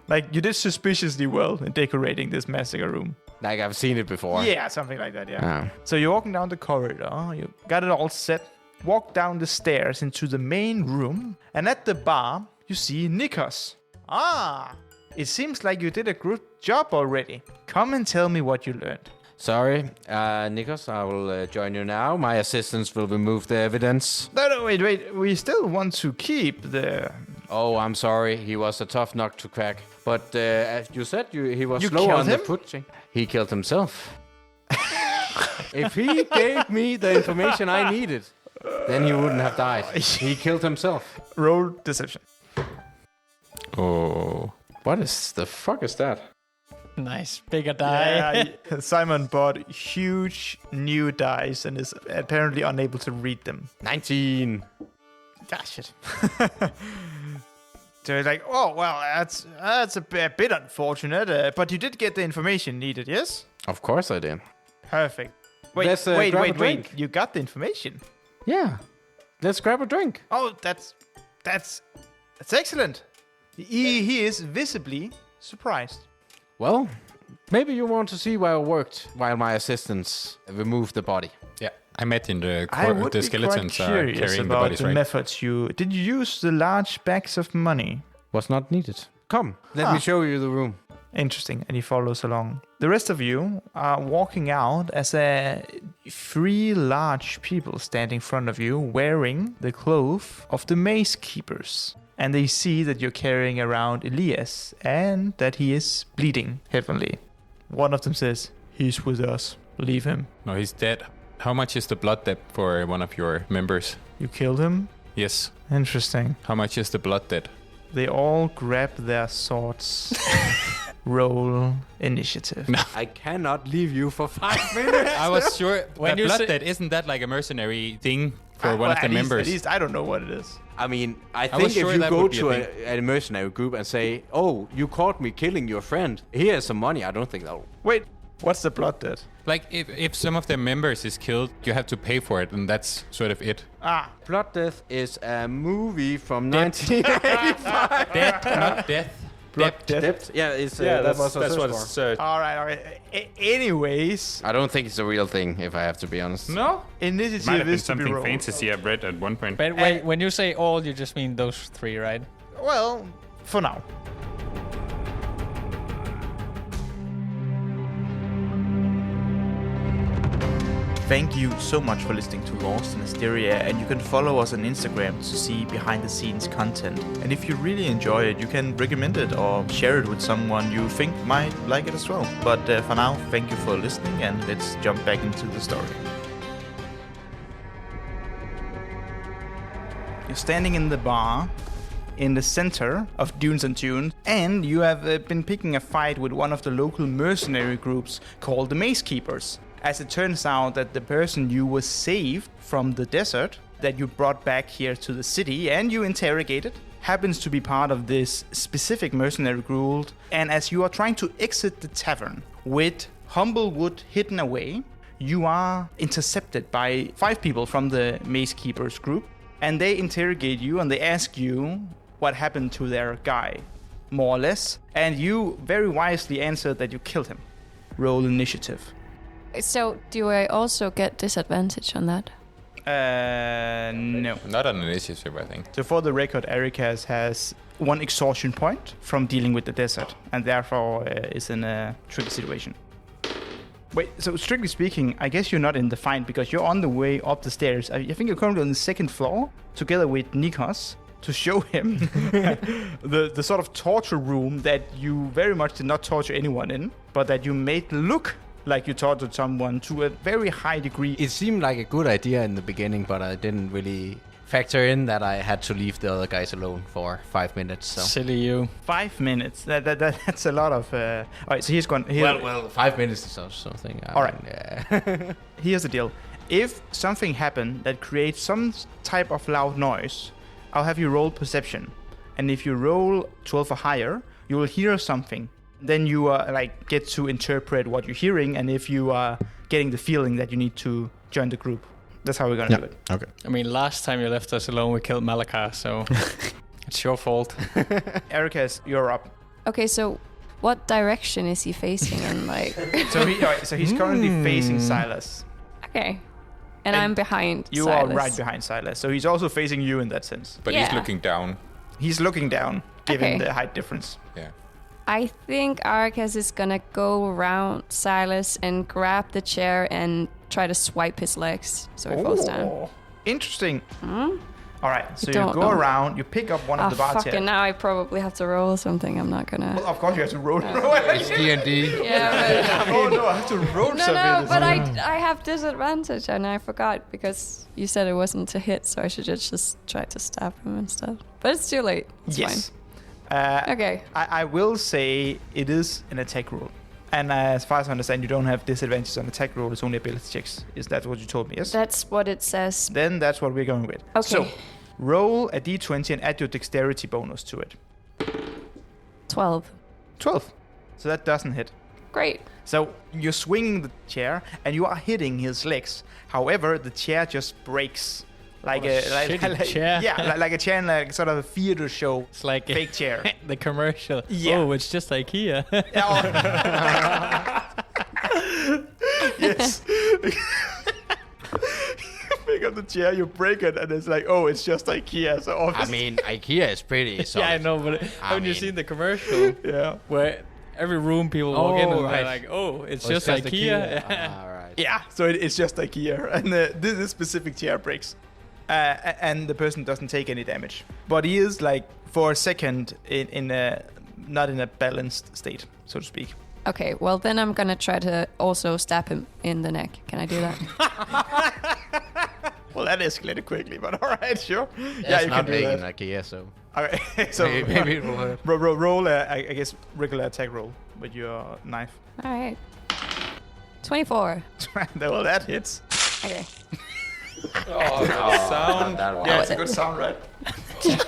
Like, you did suspiciously well in decorating this massacre room. Like I've seen it before. Yeah, something like that, yeah. Oh. So you're walking down the corridor, you got it all set, walk down the stairs into the main room, and at the bar, you see Nikos. Ah, it seems like you did a good job already. Come and tell me what you learned. Sorry, Nikos, I will join you now. My assistants will remove the evidence. No, wait. We still want to keep the... Oh, I'm sorry. He was a tough nut to crack. But as you said, he was You slow killed on the him? pushing. He killed himself. If he gave me the information I needed, then he wouldn't have died. He killed himself. Roll deception. Oh. What is the fuck is that? Nice. Bigger die. Yeah, Simon bought huge new dice and is apparently unable to read them. 19. Ah, shit. So it's like, oh, well, that's a bit unfortunate, but you did get the information needed, yes? Of course I did. Perfect. Let's, grab a Wait. drink. You got the information? Yeah. Let's grab a drink. Oh, that's excellent. He is visibly surprised. Well, maybe you want to see where I worked while my assistants removed the body. Yeah. I imagine the Be skeletons quite are curious carrying the about bodies, the right? methods did you use the large bags of money? Was not needed. Come, let me show you the room. Interesting, and he follows along. The rest of you are walking out as three large people stand in front of you wearing the clothes of the maze keepers. And they see that you're carrying around Elias and that he is bleeding heavily. One of them says, "He's with us. Leave him." No, he's dead. How much is the blood debt for one of your members? You killed him? Yes. Interesting. How much is the blood debt? They all grab their swords. Roll initiative. No. I cannot leave you for 5 minutes. I was sure When that you blood say- debt, isn't that like a mercenary thing for one of the At members? least I don't know what it is. I mean, I was think if sure you that go would be to a a mercenary group and say, "Oh, you caught me killing your friend. Here's some money," I don't think that'll... Wait, what's the blood debt? Like, if some of their members is killed, you have to pay for it, and that's sort of it. Blood Death is a movie from 1985. Debt, not death. Blood Debt. debt. Yeah, it's, That's what it's searched. All right. Anyways, I don't think it's a real thing, if I have to be honest. No? initiative Might have been is to be something rolled. fantasy I've read at one point. But wait, when you say all, you just mean those three, right? Well, for now. Thank you so much for listening to Lost in Asteria, and you can follow us on Instagram to see behind the scenes content. And if you really enjoy it, you can recommend it or share it with someone you think might like it as well. But for now, thank you for listening, and let's jump back into the story. You're standing in the bar in the center of Dunes and Tunes, and you have been picking a fight with one of the local mercenary groups called the Maze Keepers. As it turns out that the person you were saved from the desert, that you brought back here to the city and you interrogated, happens to be part of this specific mercenary group. And as you are trying to exit the tavern with Humblewood hidden away, you are intercepted by 5 people from the Maze Keepers group. And they interrogate you and they ask you what happened to their guy, more or less. And you very wisely answered that you killed him. Roll initiative. So, do I also get disadvantage on that? No. Not an initiative, I think. So for the record, Ericas has 1 exhaustion point from dealing with the desert, and therefore is in a tricky situation. Wait, so strictly speaking, I guess you're not in the fight because you're on the way up the stairs. I think you're currently on the 2nd floor together with Nikos to show him the sort of torture room that you very much did not torture anyone in, but that you made look like you tortured someone to a very high degree. It seemed like a good idea in the beginning, but I didn't really Factor in that I had to leave the other guys alone for 5 minutes. So. Silly you. 5 minutes. That's a lot of. All right, so here's going. Well, 5 minutes is something. All right. Yeah. Here's the deal. If something happened that creates some type of loud noise, I'll have you roll perception. And if you roll 12 or higher, you will hear something. Then you get to interpret what you're hearing, and if you are getting the feeling that you need to join the group. That's how we're gonna do it. Okay. I mean, last time you left us alone, we killed Malakar, so it's your fault. Erica, you're up. Okay, so what direction is he facing? And like, So he's currently facing Silas. okay, and I'm behind. You Silas. are right behind Silas, so he's also facing you in that sense. But he's Yeah. looking down. He's looking down, given Okay. the height difference. Yeah. I think Arcas is gonna go around Silas and grab the chair and try to swipe his legs so he falls down. Oh, interesting. All right, so you don't go know. around, you pick up one of the bar fucking chairs. now I probably have to roll something. I'm not gonna. Well, of course you have to roll. It's D&D. Yeah, Oh no, I have to roll but, something. no, but I have disadvantage and I forgot because you said it wasn't to hit, so I should just try to stab him instead. But it's too late. It's Yes. fine. Okay. I will say it is an attack roll. And as far as I understand, you don't have disadvantage on attack roll. It's only ability checks. Is that what you told me? Yes? That's what it says. Then that's what we're going with. Okay. So, roll a d20 and add your dexterity bonus to it. 12. 12. So that doesn't hit. Great. So you're swinging the chair and you are hitting his legs. However, the chair just breaks. Like What a shitty chair. Yeah, like a chair in like sort of a theater show. It's like Fake chair. the commercial. Yeah. Oh, it's just IKEA. Yes. Pick up the chair, you break it, and it's like, oh, it's just IKEA. So I obviously, mean, IKEA is pretty solid. Yeah, I know, but haven't you mean- seen the commercial yeah, where every room people walk in and right. they're like, oh, it's Oh, just IKEA. All right. yeah. So it's just IKEA, and this specific chair breaks, and the person doesn't take any damage, but he is like for a second in a not in a balanced state, so to speak. Okay, well then I'm gonna try to also stab him in the neck. Can I do that? Well, that escalated quickly, but all right, sure. That's you not can do big in that. IKEA, so Okay, so maybe it will hurt. roll I guess regular attack roll with your knife. All right. 24. Well, that hits. Okay. Sound. Yeah, it's a good sound, right?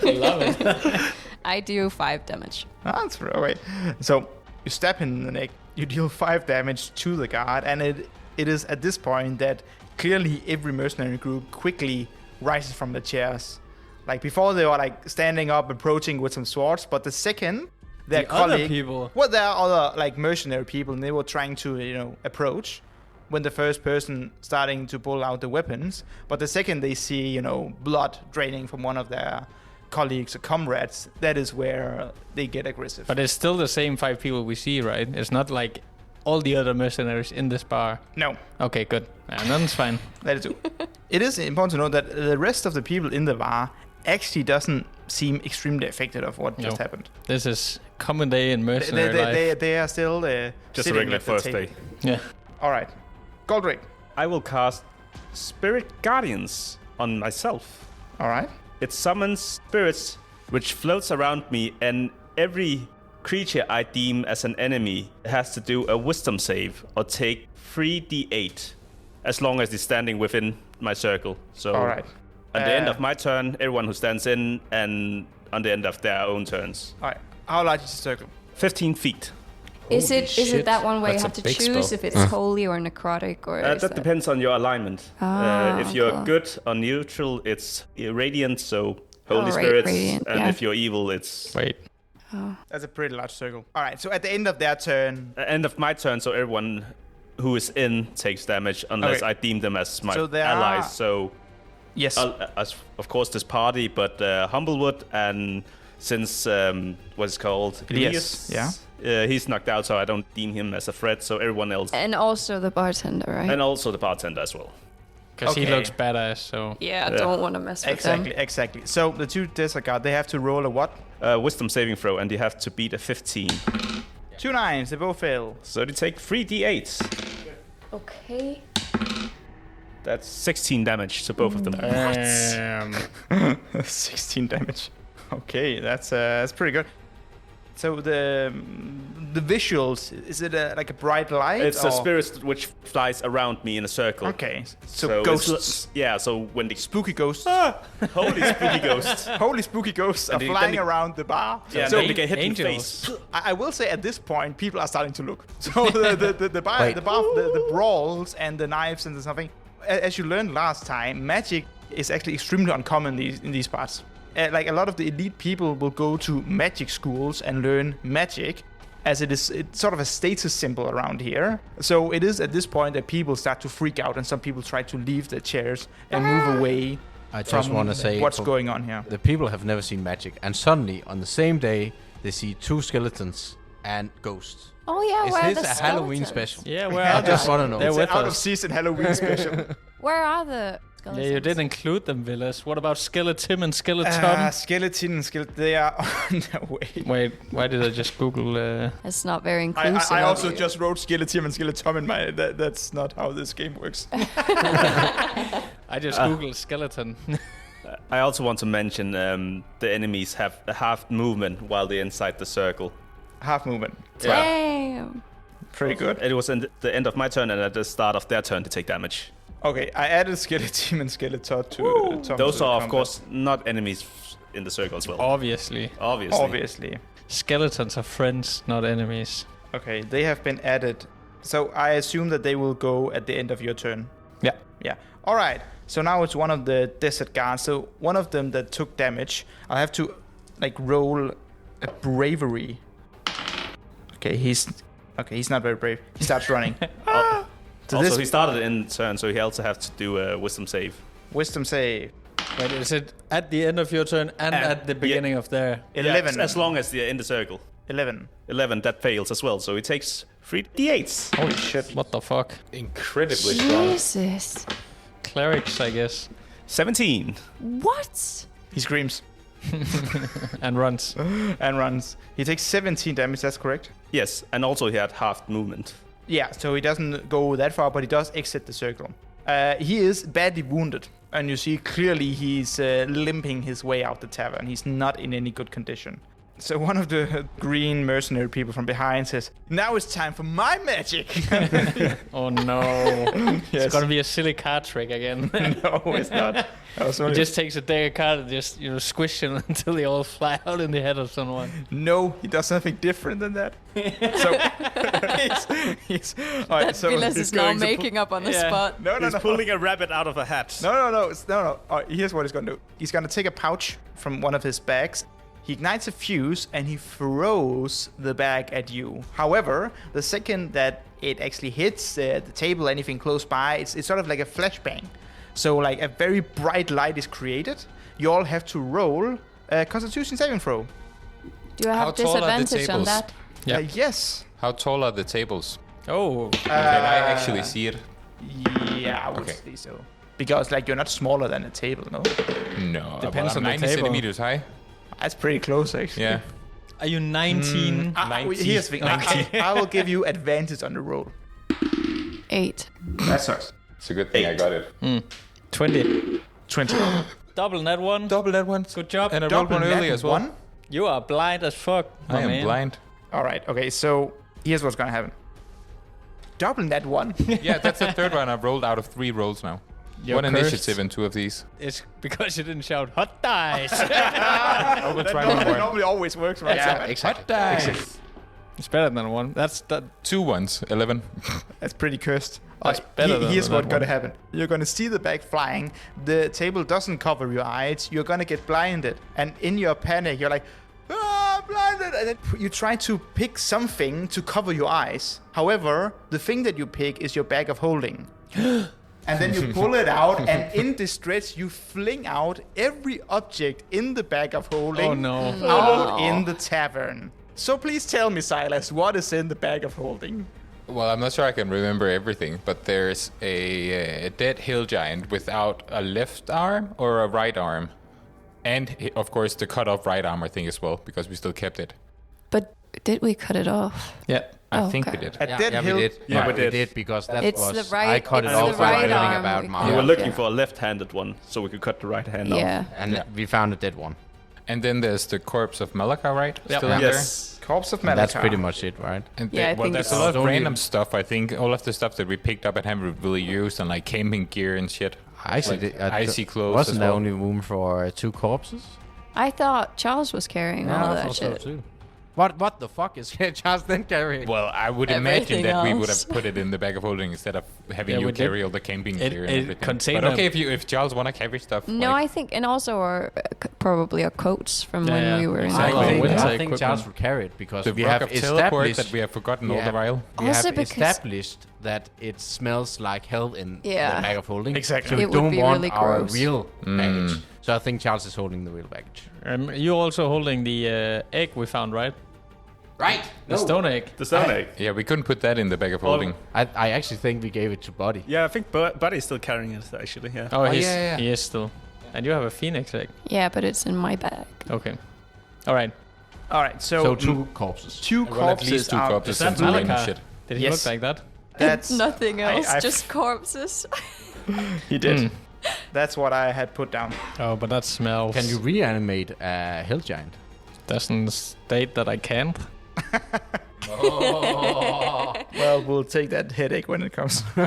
Love it. I do 5 damage. That's right. So you stab him in the neck. You deal 5 damage to the guard, and it is at this point that clearly every mercenary group quickly rises from the chairs. Like before, they were like standing up, approaching with some swords, but the second their The other colleague, people. well, there are other like mercenary people, and they were trying to approach. When the first person starting to pull out the weapons, but the second they see blood draining from one of their colleagues or comrades, that is where they get aggressive. But it's still the same 5 people we see, right? It's not like all the other mercenaries in this bar. No, Okay, good. And then it's fine. that is it. It is important to know that the rest of the people in the bar actually doesn't seem extremely affected of what just No. happened. This is common day in mercenary life. They are still Just a sitting regular at the first table. day. Yeah. All right, Goldrick. I will cast Spirit Guardians on myself. All right. It summons spirits which floats around me, and every creature I deem as an enemy has to do a wisdom save or take 3d8 as long as it's standing within my circle. So All right. at the end of my turn, everyone who stands in, and on the end of their own turns. All right. How large is the circle? 15 feet. Is it that one where you That's have a to big choose spell. if it's holy or necrotic or is That depends on your alignment. If you're good or neutral, it's radiant, so holy spirits. radiant, and yeah. if you're evil, it's Wait. That's a pretty large circle. All right. So at the end of their turn, end of my turn, so everyone who is in takes damage unless Okay. I deem them as my So there allies. are- So, yes. as of course, this party, but Humblewood, and since what's called Elias, he's knocked out, so I don't deem him as a threat. So everyone else, And also the bartender, right? and also the bartender as well. Because he Okay. looks badass, so... yeah, I don't want to mess with Exactly. So the 2 desert guard, they have to roll a what? Wisdom saving throw, and you have to beat a 15. 2 9s. They both fail. So they take 3d8s. them. Okay. That's 16 damage to both of them. 16 damage. Okay, that's pretty good. So the visuals, is it like a bright light? It's a spirit which flies around me in a circle. Okay, so ghosts. So when the Spooky ghosts. holy spooky ghosts. Holy spooky ghosts are flying around the bar. Yeah, so then they get hit in the angels. face. I will say at this point, people are starting to look. So the brawls and the knives and something. As you learned last time, magic is actually extremely uncommon in these parts. Like a lot of the elite people will go to magic schools and learn magic, as it's sort of a status symbol around here. So it is at this point that people start to freak out, and some people try to leave their chairs and move away. I just want to say what's going on here. The people have never seen magic, and suddenly on the same day they see 2 skeletons and ghosts. Oh yeah, Is where are this the a Halloween skeletons? special? Yeah, where I are just they? want to know. They're It's with an out of us. season Halloween special. Where are the skeletons? Yeah, you did include them, Villas. What about Skeleton and Skeleton? Skeleton and skeleton, they are on their way. Wait, why did I just Google? It's not very inclusive. I of also you. just wrote skeleton and skeleton in my. That's not how this game works. I just Googled skeleton. I also want to mention the enemies have a half movement while they're inside the circle. Half movement. Damn. Pretty good. It was in the end of my turn and at the start of their turn to take damage. Okay, I added skeleton and skeleton to Those are, of course, not enemies in the circle as well. Obviously. Obviously. Skeletons are friends, not enemies. Okay, they have been added. So I assume that they will go at the end of your turn. Yeah. Yeah. All right. So now it's one of the desert guards. So one of them that took damage. I'll have to roll a bravery. Okay, he's not very brave. He starts running. So Also, he started in turn, so he also has to do a wisdom save. Wisdom save. Wait, is it at the end of your turn and at the beginning of their? 11. Yeah, as long as they're in the circle. 11. 11, that fails as well, so he takes 3 d8s. Holy shit. What the fuck? Incredibly strong. Jesus. Clerics, I guess. 17. What? He screams And runs. and runs. He takes 17 damage, that's correct? Yes, and also he had half movement. Yeah, so he doesn't go that far, but he does exit the circle. He is badly wounded, and you see clearly he's limping his way out the tavern. He's not in any good condition. So one of the green mercenary people from behind says, "Now it's time for my magic." Oh no. Yes. It's gonna be a silly card trick again. No, it's not. He just takes a deck of cards and just squish them until they all fly out in the head of someone. No, he does something different than that. So he's all right. So Vilas he's is now going to making up on the spot. No. He's pulling a rabbit out of a hat. No. All right, here's what he's going to do. He's going to take a pouch from one of his bags. He ignites a fuse and he throws the bag at you. However, the second that it actually hits the table, anything close by, it's sort of like a flashbang. So like a very bright light is created. You all have to roll a Constitution saving throw. Do you have tall are the disadvantage on tables? that? Yeah. Yes. How tall are the tables? Oh. Can I actually see it? Yeah, I would Okay. say so. Because like you're not smaller than a table, no? No. Depends I'm on the 90 table. centimeters high. That's pretty close, actually. Yeah. Are you 19? 90. Here's the thing. I will give you advantage on the roll. 8. That sucks. It's a good thing I got it. 20. 20. Double net one. Double that one. Good job. And I rolled one early nat as well. one? You are blind as fuck. I my am man. blind. All right. Okay. So here's what's gonna happen. Double that one. Yeah, that's the third one I've rolled out of 3 rolls now. You're One cursed. initiative in 2 of these. It's because you didn't shout hot dice. I will try one That more. normally always works, right? Yeah, exactly. It's better than one. That's that. 2 ones. 11. That's pretty cursed. That's better than Here's that what's gonna one. happen. You're gonna see the bag flying. The table doesn't cover your eyes. You're gonna get blinded, and in your panic, you're like, "Ah, blinded!" And then you try to pick something to cover your eyes. However, the thing that you pick is your bag of holding. And then you pull it out, and in distress, you fling out every object in the bag of holding Oh no. out in the tavern. So please tell me, Silas, what is in the bag of holding? Well, I'm not sure I can remember everything, but there's a dead hill giant without a left arm or a right arm. And, of course, the cut off right arm, I think, as well, because we still kept it. But did we cut it off? Yeah. I think we did. At Dead Hill. we did. Yeah, we we did. did because that It's was the right- I cut it it's off the by right learning arm about we Mars. We were Yeah. looking for a left-handed one, so we could cut the right hand off. Yeah. And we found a dead one. And then there's the corpse of Malaka, right? Yep. Still in Yes. Corpse of And Malaka. that's pretty much it, right? there? And Yeah, I think there's a it's- lot of Only- random stuff. I think all of the stuff that we picked up and haven't really used, and like camping gear and shit. Actually, icy clothes. wasn't as there well. only room for 2 corpses? I thought Charles was carrying all of that shit. too. What the fuck is Charles then carrying? Well, I would imagine Everything that we would else. have put it in the bag of holding instead of having Yeah, you we did. carry all the camping It- gear and it everything. contained But a- okay, if Charles wanna carry stuff. No, like, I think, and also probably our coats from Yeah, when yeah. we were in Exactly. Ireland. Winter I think equipment. Charles would carry it because the we rock have of teleport established that we have forgotten all Yeah. the while. we Also have because- established that it smells like hell in Yeah. the bag of holding. Exactly. So we It would don't be want really our gross. real baggage. So I think Charles is holding the real baggage. You're also holding the egg we found, right? Right. The stone egg. The stone egg. Yeah, we couldn't put that in the bag of holding. I actually think we gave it to Buddy. Yeah, I think Buddy's still carrying it, actually, yeah. Oh, yeah. he is still. And you have a phoenix egg. Yeah, but it's in my bag. Okay. All right. All right, so, So 2 corpses. 2 Well, at least corpses 2 are... corpses Is that and some random Malaka? shit. Did he Yes. look like that? That's... Nothing else, I've- just corpses. He did. That's what I had put down. Oh, but that smells. Can you reanimate a hill giant? Doesn't state that I can't. Well, we'll take that headache when it comes. All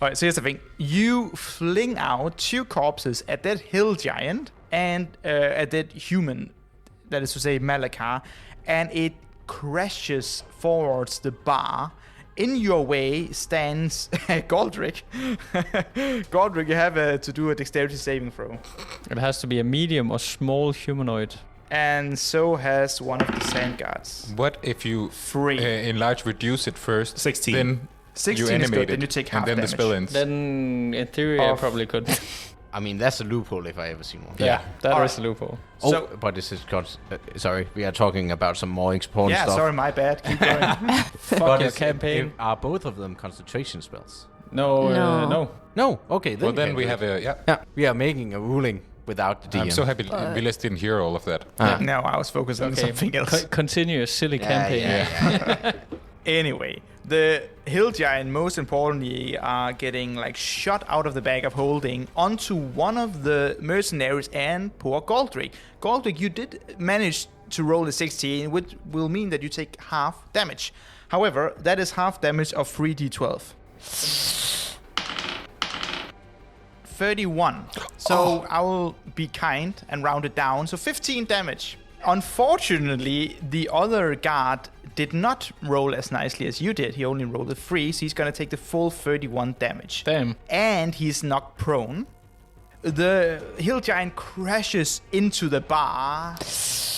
right, so here's the thing. You fling out 2 corpses, a dead hill giant and a dead human, that is to say Malaka, and it crashes towards the bar. In your way stands Goldrick. Goldrick, you have to do a dexterity saving throw. It has to be a medium or small humanoid. And so has one of the sand guards. What if you 3. enlarge, reduce it first, 16. then 16 you is animate good, it, then you take half and then damage. the spell ends. Then, in theory, I Of- probably could. I mean, that's a loophole if I ever seen one. Yeah, that All is right. a loophole. Oh, So- but this is sorry, we are talking about some more important Yeah, stuff. sorry, my bad. Keep going. Fuck But your is- campaign. are both of them concentration spells? No, No. no. No. Okay, then Well, you then can we do have it. a we are making a ruling without the DM. I'm so happy Vilas didn't hear all of that. No, I was focused on something else. Continue a silly campaign. Yeah. Anyway, the hill giant, most importantly, are getting like shot out of the bag of holding onto one of the mercenaries and poor Goldrick. Goldrick, you did manage to roll a 16, which will mean that you take half damage. However, that is half damage of 3d12. 31. So I will be kind and round it down. So 15 damage. Unfortunately, the other guard did not roll as nicely as you did. He only rolled a 3, so he's going to take the full 31 damage. Damn. And he's knocked prone. The hill giant crashes into the bar,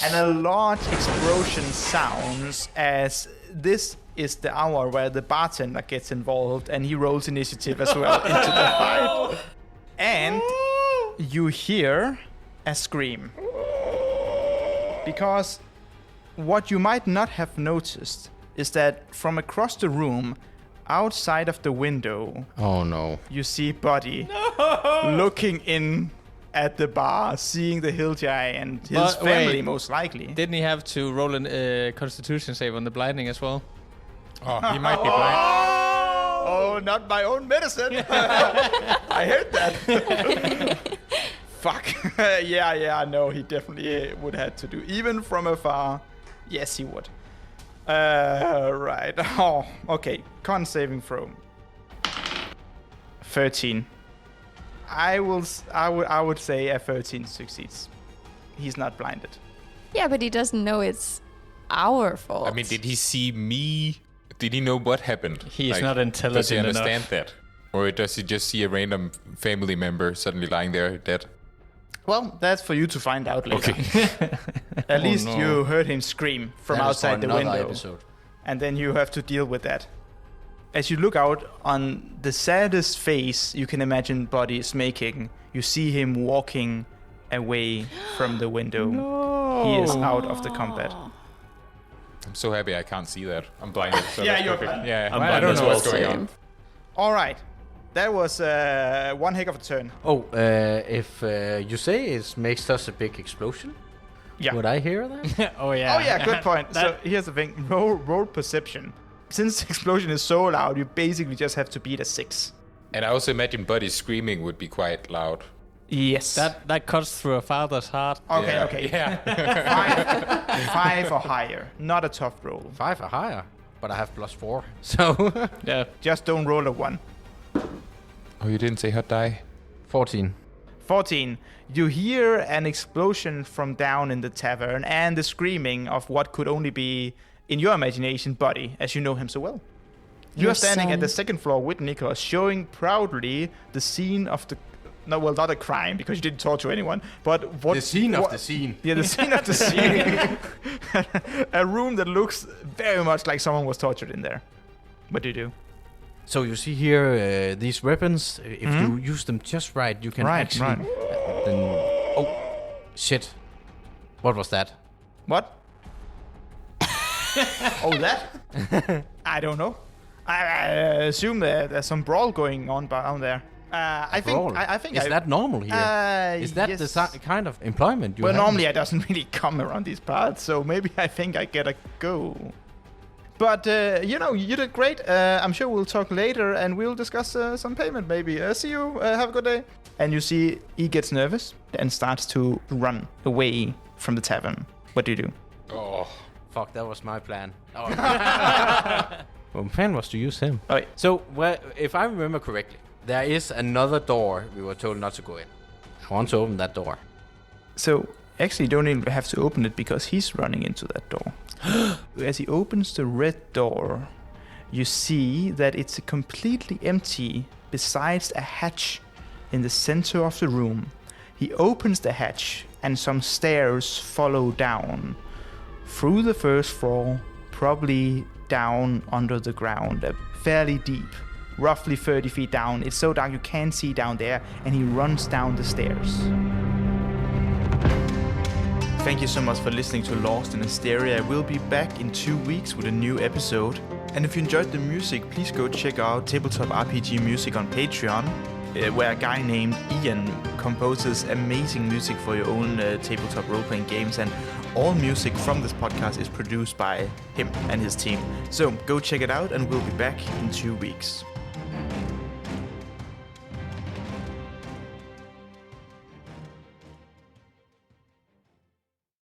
and a large explosion sounds as this is the hour where the bartender gets involved, and he rolls initiative as well into the fight. And you hear a scream. Because what you might not have noticed is that from across the room, outside of the window, Oh no. you see Buddy looking in at the bar, seeing the hill giant, his But family wait. most likely. Didn't he have to roll a constitution save on the blinding as well? Oh, he might be blind. Oh, not my own medicine. I heard that. Fuck. yeah, no, he definitely would have to do. Even from afar, yes, he would. Right. Oh, okay. Con saving throw. 13. I would say a 13 succeeds. He's not blinded. Yeah, but he doesn't know it's our fault. I mean, did he see me? Did he know what happened? He is Like, not intelligent Does he understand enough. that? Or does he just see a random family member suddenly lying there dead? Well, that's for you to find out later. Okay. At least no. you heard him scream from That is for outside the another window. episode. And then you have to deal with that. As you look out on the saddest face you can imagine Buddy is making, you see him walking away from the window. He is out of the combat. I'm so happy I can't see that. I'm blinded. So Yeah, that's you're perfect. blind. Yeah, I'm I blind don't as know well. what's going on. Same. All right. That was one heck of a turn. Oh, if you say it makes us a big explosion, Yeah. would I hear that? Oh yeah. Oh yeah, good point. So That- here's the thing: roll perception. since the explosion is so loud, you basically just have to beat a 6. And I also imagine Buddy's screaming would be quite loud. Yes. That cuts through a father's heart. Okay. Yeah. 5 or higher. Not a tough roll. 5 or higher, but I have +4. So Yeah. Just don't roll a 1. Oh, you didn't say hot die? 14. 14. You hear an explosion from down in the tavern and the screaming of what could only be, in your imagination, Buddy, as you know him so well. You are standing at the second floor with Nicholas, showing proudly the scene of the... No, well, not a crime, because you didn't torture anyone, but what... The scene of the scene. Yeah, the scene of the scene. A room that looks very much like someone was tortured in there. What do you do? So you see here these weapons. If you use them just right, you can actually. Then, oh, shit! What was that? What? Oh, that? I don't know. I assume there's some brawl going on down there. I think. Is that normal here? Is that yes. the kind of employment you Well, have? normally I doesn't really come around these parts, so maybe I think I get a go. But, you did great. I'm sure we'll talk later and we'll discuss some payment maybe. See you. Have a good day. And you see he gets nervous and starts to run away from the tavern. What do you do? Oh. Fuck, that was my plan. Oh. Well, my plan was to use him. Okay. So, if I remember correctly, there is another door we were told not to go in. I want to open that door. So, actually, you don't even have to open it because he's running into that door. As he opens the red door, you see that it's completely empty besides a hatch in the center of the room. He opens the hatch and some stairs follow down through the first floor, probably down under the ground, fairly deep, roughly 30 feet down. It's so dark you can't see down there, and he runs down the stairs. Thank you so much for listening to Lost in Hysteria. We'll be back in 2 weeks with a new episode. And if you enjoyed the music, please go check out Tabletop RPG music on Patreon, where a guy named Ian composes amazing music for your own tabletop role-playing games. And all music from this podcast is produced by him and his team. So go check it out, and we'll be back in 2 weeks.